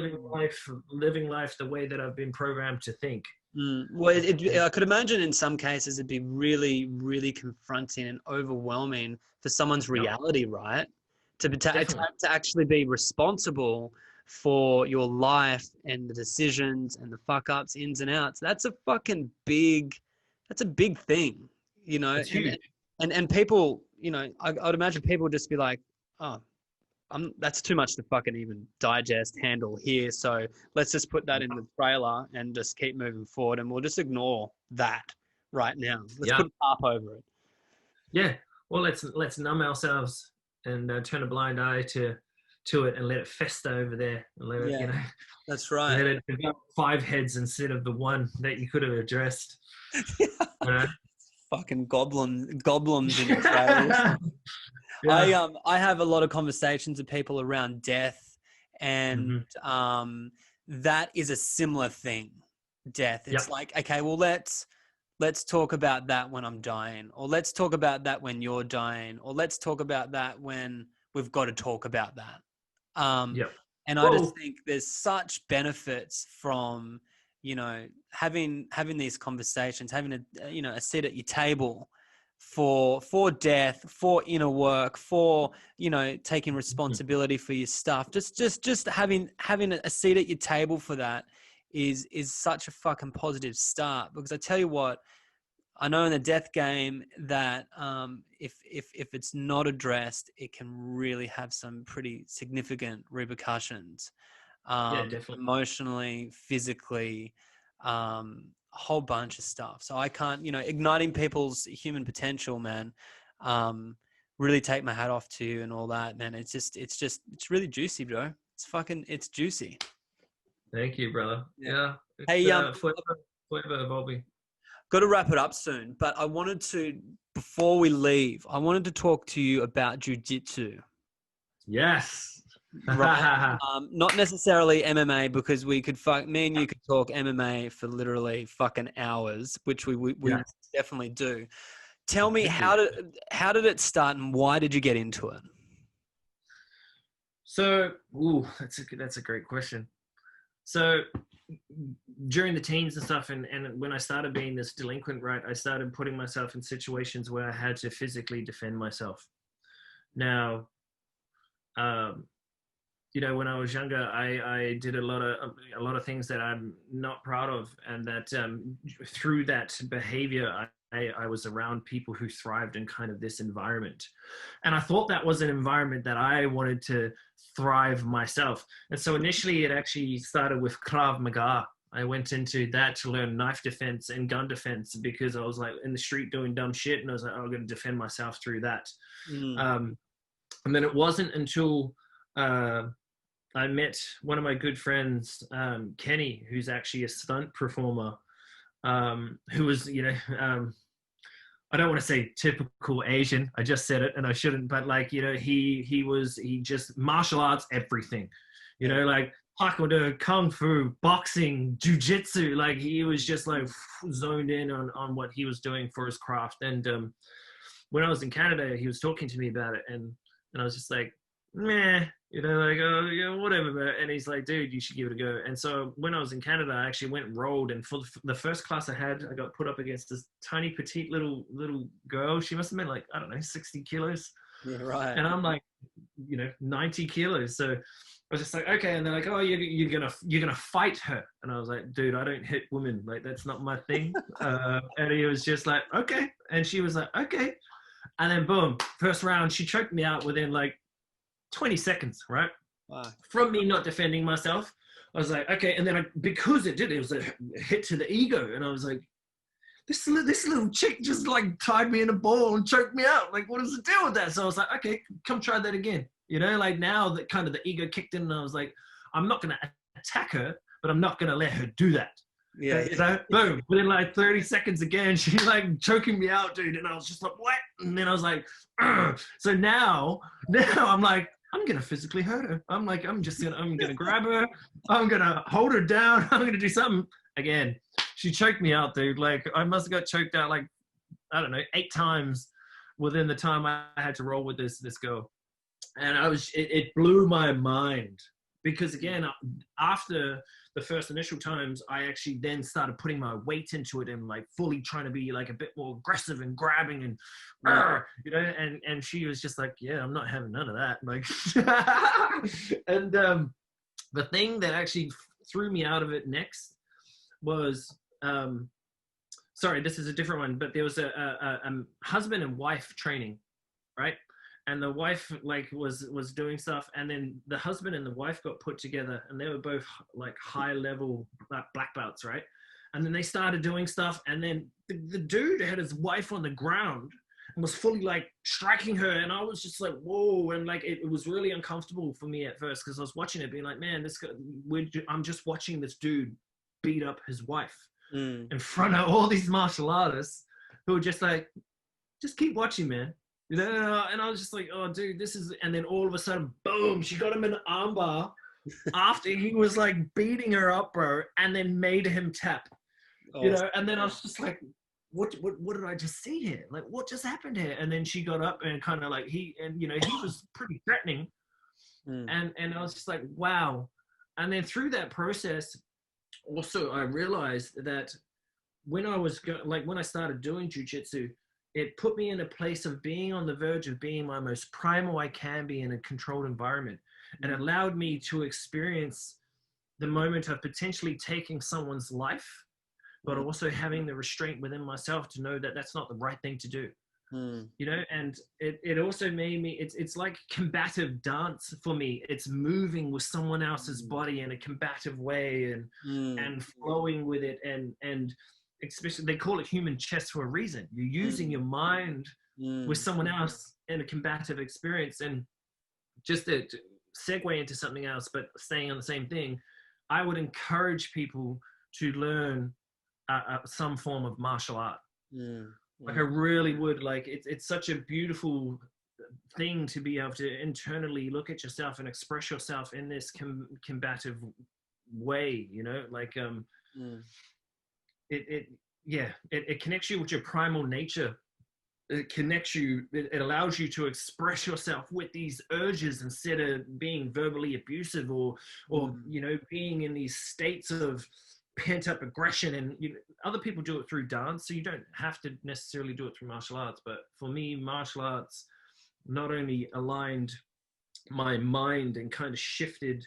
living life the way that I've been programmed to think. Mm. Well, And I could imagine in some cases it'd be really, really confronting and overwhelming for someone's yeah, reality, right? definitely. To actually be responsible for your life and the decisions and the fuck ups, ins and outs. That's a big thing, you know. It's huge. And people, I'd imagine people would just be like, oh, that's too much to fucking even digest, handle here. So let's just put that in the trailer and just keep moving forward. And we'll just ignore that right now. Let's Yeah. put a tarp over it. Yeah. Well, let's numb ourselves and turn a blind eye to it and let it fester over there and let it, Yeah, that's right. let it develop 5 heads instead of the one that you could have addressed. You know? Fucking goblins in trailers. Yeah. I have a lot of conversations with people around death, and Mm-hmm. that is a similar thing. Death. Yeah. It's like, okay, well, let's talk about that when I'm dying, or let's talk about that when you're dying, or let's talk about that when we've got to talk about that. Um, Yeah. and I just Well, think there's such benefits from, having these conversations, having a seat at your table for death, for inner work, for taking responsibility for your stuff. Just having a seat at your table for that is such a fucking positive start, because I tell you what, I know in the death game that if it's not addressed, it can really have some pretty significant repercussions, yeah, definitely. emotionally, physically, a whole bunch of stuff. So I can't, igniting people's human potential, man. Really take my hat off to you and all that, man. It's really juicy, bro. It's juicy. Thank you, brother. Yeah. Yeah. It's Hey, forever evolving. got to wrap it up soon, but before we leave, I wanted to talk to you about jiu-jitsu, Yes. right? Not necessarily MMA, because me and you could talk MMA for literally fucking hours, which we Yeah. definitely do. Tell me, Should do. how did it start and why did you get into it? So, ooh, that's a great question. So during the teens and stuff, and when I started being this delinquent, right, I started putting myself in situations where I had to physically defend myself. Now, um, you know, when I was younger, I did a lot of things that I'm not proud of, and that through that behavior, I was around people who thrived in kind of this environment, and I thought that was an environment that I wanted to thrive myself. And so initially, it actually started with Krav Maga. I went into that to learn knife defense and gun defense because I was like in the street doing dumb shit, and I was like, oh, I'm going to defend myself through that. Mm. Um, and then it wasn't until uh, I met one of my good friends, Kenny, who's actually a stunt performer, who was, I don't want to say typical Asian. I just said it and I shouldn't, but like, you know, he just martial arts, everything, you know, like taekwondo, kung fu, boxing, jiu-jitsu. Like he was just like zoned in on what he was doing for his craft. And when I was in Canada, he was talking to me about it, and I was just like, meh, you know, like, oh, yeah, whatever. Man. And he's like, dude, you should give it a go. And so when I was in Canada, I actually went and rolled, and for the first class I had, I got put up against this tiny, petite little girl. She must have been like, I don't know, 60 kilos. Yeah, right. And I'm like, you know, 90 kilos. So I was just like, okay. And they're like, oh, you're gonna fight her. And I was like, dude, I don't hit women. Like that's not my thing. And he was just like, okay. And she was like, okay. And then boom, first round, she choked me out within like 20 seconds, right? Wow. From me not defending myself. I was like, okay. And then because it was a hit to the ego. And I was like, this little chick just like tied me in a ball and choked me out. Like, what is the deal with that? So I was like, okay, come try that again. You know, like now that kind of the ego kicked in and I was like, I'm not going to attack her, but I'm not going to let her do that. Yeah. You know, boom. Within like 30 seconds again, she's like choking me out, dude. And I was just like, what? And then I was like, ugh. So now I'm like, I'm going to physically hurt her. I'm like, I'm going to grab her. I'm going to hold her down. I'm going to do something. Again, she choked me out, dude. Like I must have got choked out like, I don't know, 8 times within the time I had to roll with this girl. And it blew my mind because again, after the first initial times, I actually then started putting my weight into it and like fully trying to be like a bit more aggressive and grabbing and, you know, and she was just like, yeah, I'm not having none of that. Like, and the thing that actually threw me out of it next was, sorry, this is a different one, but there was a husband and wife training, right? And the wife like was doing stuff, and then the husband and the wife got put together, and they were both like high level black belts, right? And then they started doing stuff, and then the dude had his wife on the ground and was fully like striking her, and I was just like, whoa, and like it was really uncomfortable for me at first because I was watching it, being like, man, this guy, I'm just watching this dude beat up his wife in front of all these martial artists who were just like, just keep watching, man. You know, and I was just like, oh, dude, this is, and then all of a sudden, boom, she got him in an armbar after he was like beating her up, bro, and then made him tap, you know, and then I was just like, what did I just see here? Like, what just happened here? And then she got up and kind of like, you know, he was pretty threatening. And I was just like, wow. And then through that process, also, I realized that when I was when I started doing jiu-jitsu, it put me in a place of being on the verge of being my most primal I can be in a controlled environment, and allowed me to experience the moment of potentially taking someone's life, but also having the restraint within myself to know that that's not the right thing to do. You know, and it also made me, it's like combative dance for me. It's moving with someone else's body in a combative way and flowing with it, and especially they call it human chess for a reason. You're using your mind with someone else in a combative experience. And just to segue into something else, but staying on the same thing, I would encourage people to learn some form of martial art. Like I really would. Like it's such a beautiful thing to be able to internally look at yourself and express yourself in this combative way, you know, like it connects you with your primal nature. It connects you, it allows you to express yourself with these urges instead of being verbally abusive or you know, being in these states of pent up aggression. And you know, other people do it through dance, so you don't have to necessarily do it through martial arts. But for me, martial arts not only aligned my mind and kind of shifted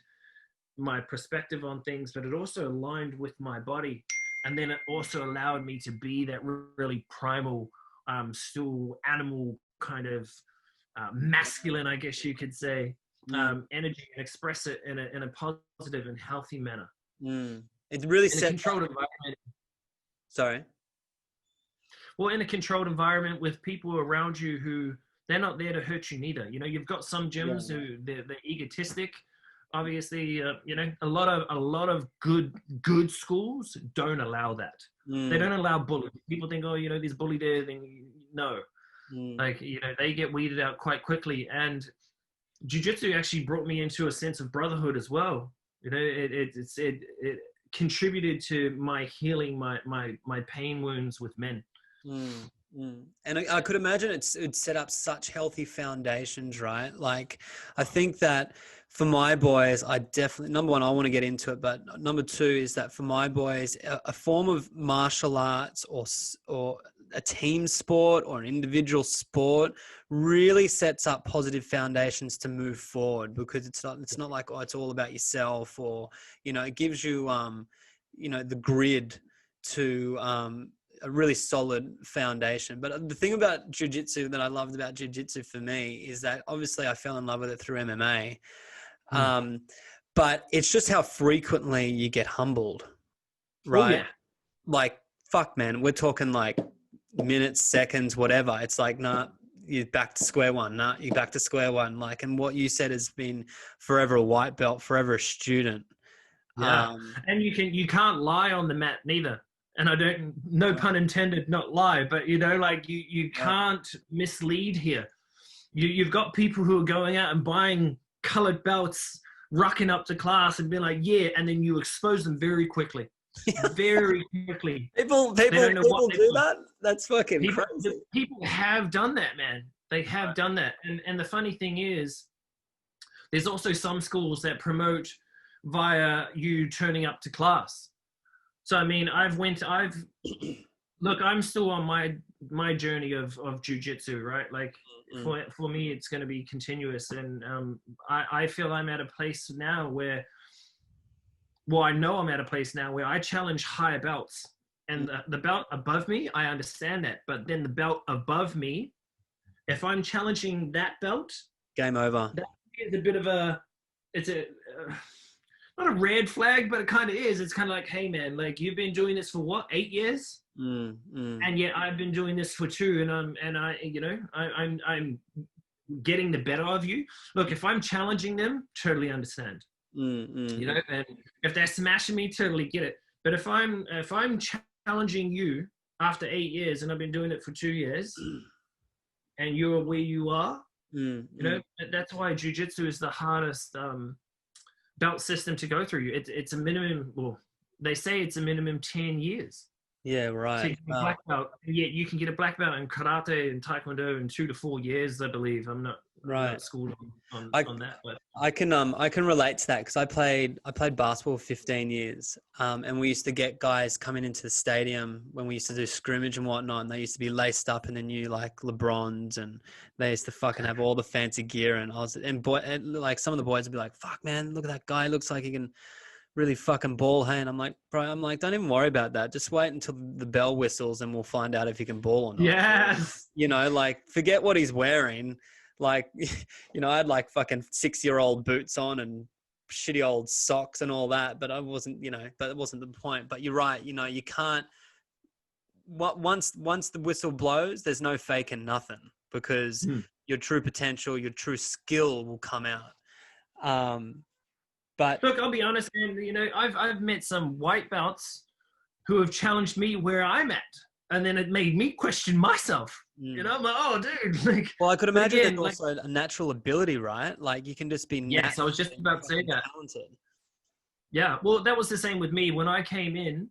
my perspective on things, but it also aligned with my body. And then it also allowed me to be that really primal, still animal kind of masculine, I guess you could say, energy, and express it in a positive and healthy manner. It really in a controlled environment. Sorry. Well, in a controlled environment with people around you who they're not there to hurt you neither. You know, you've got some gyms who they're egotistic, obviously, a lot of good schools don't allow that. They Mm, don't allow bullying. People think, oh, this bully there thing. No, mm. like, they get weeded out quite quickly. And jiu-jitsu actually brought me into a sense of brotherhood as well. It contributed to my healing my pain wounds with men. Mm, mm. And I could imagine it'd set up such healthy foundations, right? Like, I think that for my boys, I definitely, number one, I want to get into it, but number two is that for my boys, a form of martial arts or a team sport or an individual sport really sets up positive foundations to move forward, because it's not like, oh, it's all about yourself, or, it gives you, the grid to, a really solid foundation. But the thing about jiu-jitsu that I loved about jiu-jitsu for me is that obviously I fell in love with it through MMA. Mm. But it's just how frequently you get humbled, Oh right? yeah. Like, fuck, man, we're talking like minutes, seconds, whatever. It's like, nah, you're back to square one. Nah, you're back to square one. Like, and what you said has been forever a white belt, forever a student. Yeah, Um, and you can't lie on the mat neither. And I don't, no right, pun intended, not lie, but like, you right. can't mislead here. You've got people who are going out and buying colored belts, rocking up to class and being like, yeah, and then you expose them very quickly, very quickly. People, They people, don't know what people they've do done. that. That's fucking People, crazy. people have done that, man. They have Right. done that, and the funny thing is, there's also some schools that promote via you turning up to class. So I mean, look, I'm still on my journey of jujitsu, right? Like, Mm, for me, it's going to be continuous, and I feel I'm at a place now where, well, I know I'm at a place now where I challenge higher belts, mm. and the belt above me, I understand that, but then the belt above me, if I'm challenging that belt, Game over. that is a bit of it's a not a red flag, but it kind of is. It's kind of like, hey man, like, you've been doing this for what, 8 years, Mm, mm, and yet I've been doing this for two, and I'm getting the better of you. Look, if I'm challenging them, totally understand. mm, mm, And if they're smashing me, totally get it. But if I'm challenging you after 8 years, and I've been doing it for 2 years, and you're where you are, mm, mm. that's why jujitsu is the hardest belt system to go through. It's a minimum. Well, they say it's a minimum 10 years. Yeah, So right. you can get a black belt, and yet you can get a black belt in karate and taekwondo in 2 to 4 years, I believe. I'm Right. not schooled I on that, but I can relate to that, because I played basketball for 15 years, and we used to get guys coming into the stadium when we used to do scrimmage and whatnot, and they used to be laced up in the new like LeBrons, and they used to fucking have all the fancy gear, and like some of the boys would be like, "Fuck, man, look at that guy, looks like he can really fucking ball." Hey, and I'm like, bro, don't even worry about that. Just wait until the bell whistles, and we'll find out if he can ball or not. yes, Like, forget what he's wearing. Like, I had like fucking 6-year-old boots on and shitty old socks and all that, but but it wasn't the point. But you're right. You can't, once the whistle blows, there's no faking nothing, because Hmm. your true potential, your true skill will come out. But Look, I'll be honest, man. I've met some white belts who have challenged me where I'm at, and then it made me question myself. mm, I'm like, oh, dude, like, well, I could but imagine there's again, like, also a natural ability, right? Like, you can just be yes, I was just naturally about to say fucking that. talented. Yeah, well, that was the same with me when I came in.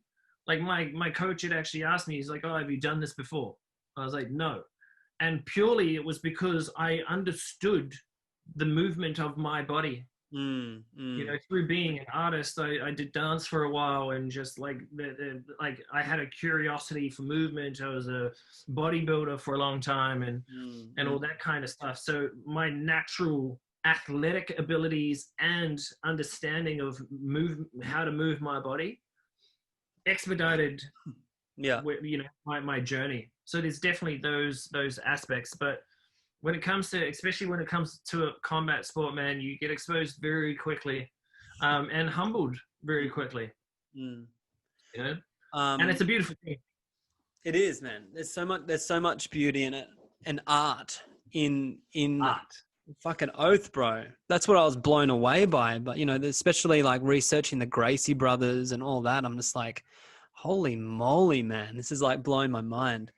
Like, my coach had actually asked me, he's like, "Oh, have you done this before?" I was like, "No," and purely it was because I understood the movement of my body. Mm, mm, Through being an artist, I did dance for a while, and just like like I had a curiosity for movement. I was a bodybuilder for a long time, and mm, all mm, that kind of stuff. So my natural athletic abilities and understanding of how to move my body expedited yeah. my journey. So there's definitely those aspects, but especially when it comes to a combat sport, man, you get exposed very quickly, and humbled very quickly. Mm. You know, and Um, it's a beautiful thing. it is, man. There's so much beauty in it, and art in Art. Fucking oath, bro. That's what I was blown away by. But, you know, especially like researching the Gracie brothers and all that, I'm just like, holy moly, man. This is like blowing my mind.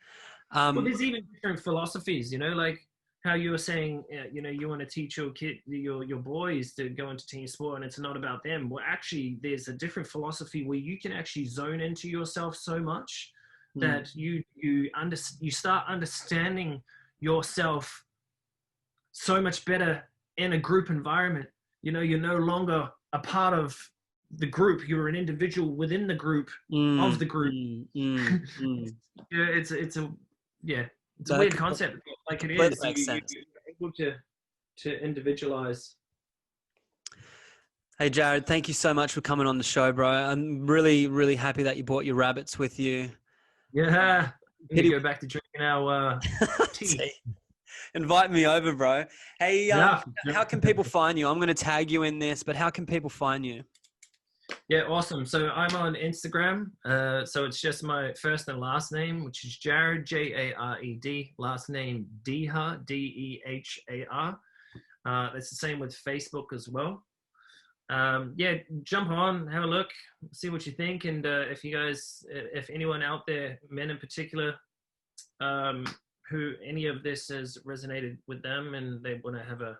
Well, Um, there's even different philosophies, you know, like how you were saying, you know, you want to teach your kid, your boys to go into team sport, and it's not about them. Well, actually, there's a different philosophy where you can actually zone into yourself so much mm, that you start understanding yourself so much better in a group environment. You know, you're no longer a part of the group; you're an individual within the group of mm, the group. mm, mm, mm. Yeah, it's a yeah, it's a That weird concept. Like it completely is, makes sense. you're able to individualize. Hey, Jared, thank you so much for coming on the show, bro. I'm really, really happy that you brought your rabbits with you. Yeah, we need to Pity. go back to drinking our tea. Invite me over, bro. Hey, Yeah, how can people find you? I'm going to tag you in this, but how can people find you? yeah, awesome. So I'm on Instagram. So it's just my first and last name, which is Jared, Jared. Last name Dehar, Dehar. It's the same with Facebook as well. Yeah, jump on, have a look, see what you think, and if you guys, if anyone out there, men in particular, who any of this has resonated with them, and they want to have a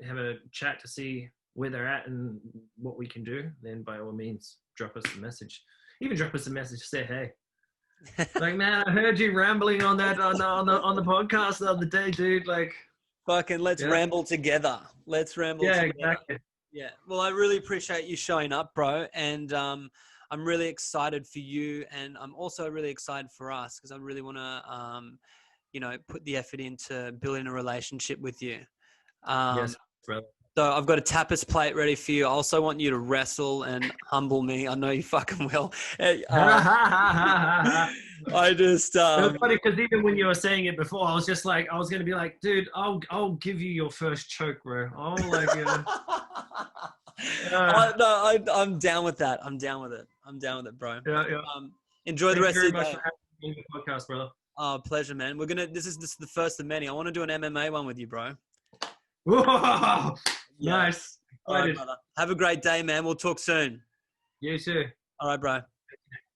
have a chat to see where they're at and what we can do, then by all means drop us a message. Even drop us a message, say hey. Like, man, I heard you rambling on that on the podcast the other day, dude. Like, Fucking let's yeah, ramble together. Let's ramble yeah, together. exactly. Yeah. Well, I really appreciate you showing up, bro. And I'm really excited for you. And I'm also really excited for us because I really want to, you know, put the effort into building a relationship with you. Um, Yes, brother. so I've got a tapas plate ready for you. I also want you to wrestle and humble me. I know you fucking will. I just, It was funny because even when you were saying it before, I was just like, I was gonna be like, dude, I'll give you your first choke, bro. Oh, like, no, I'm down with that. I'm down with it. I'm down with it, bro. yeah, yeah. Enjoy the Thank you rest very of your much day. for having me on the podcast, brother. Oh, pleasure, man. This is the first of many. I want to do an MMA one with you, bro. Whoa, Yeah. nice. All right, Excited. brother. Have a great day, man. We'll talk soon. You too. All right, bro.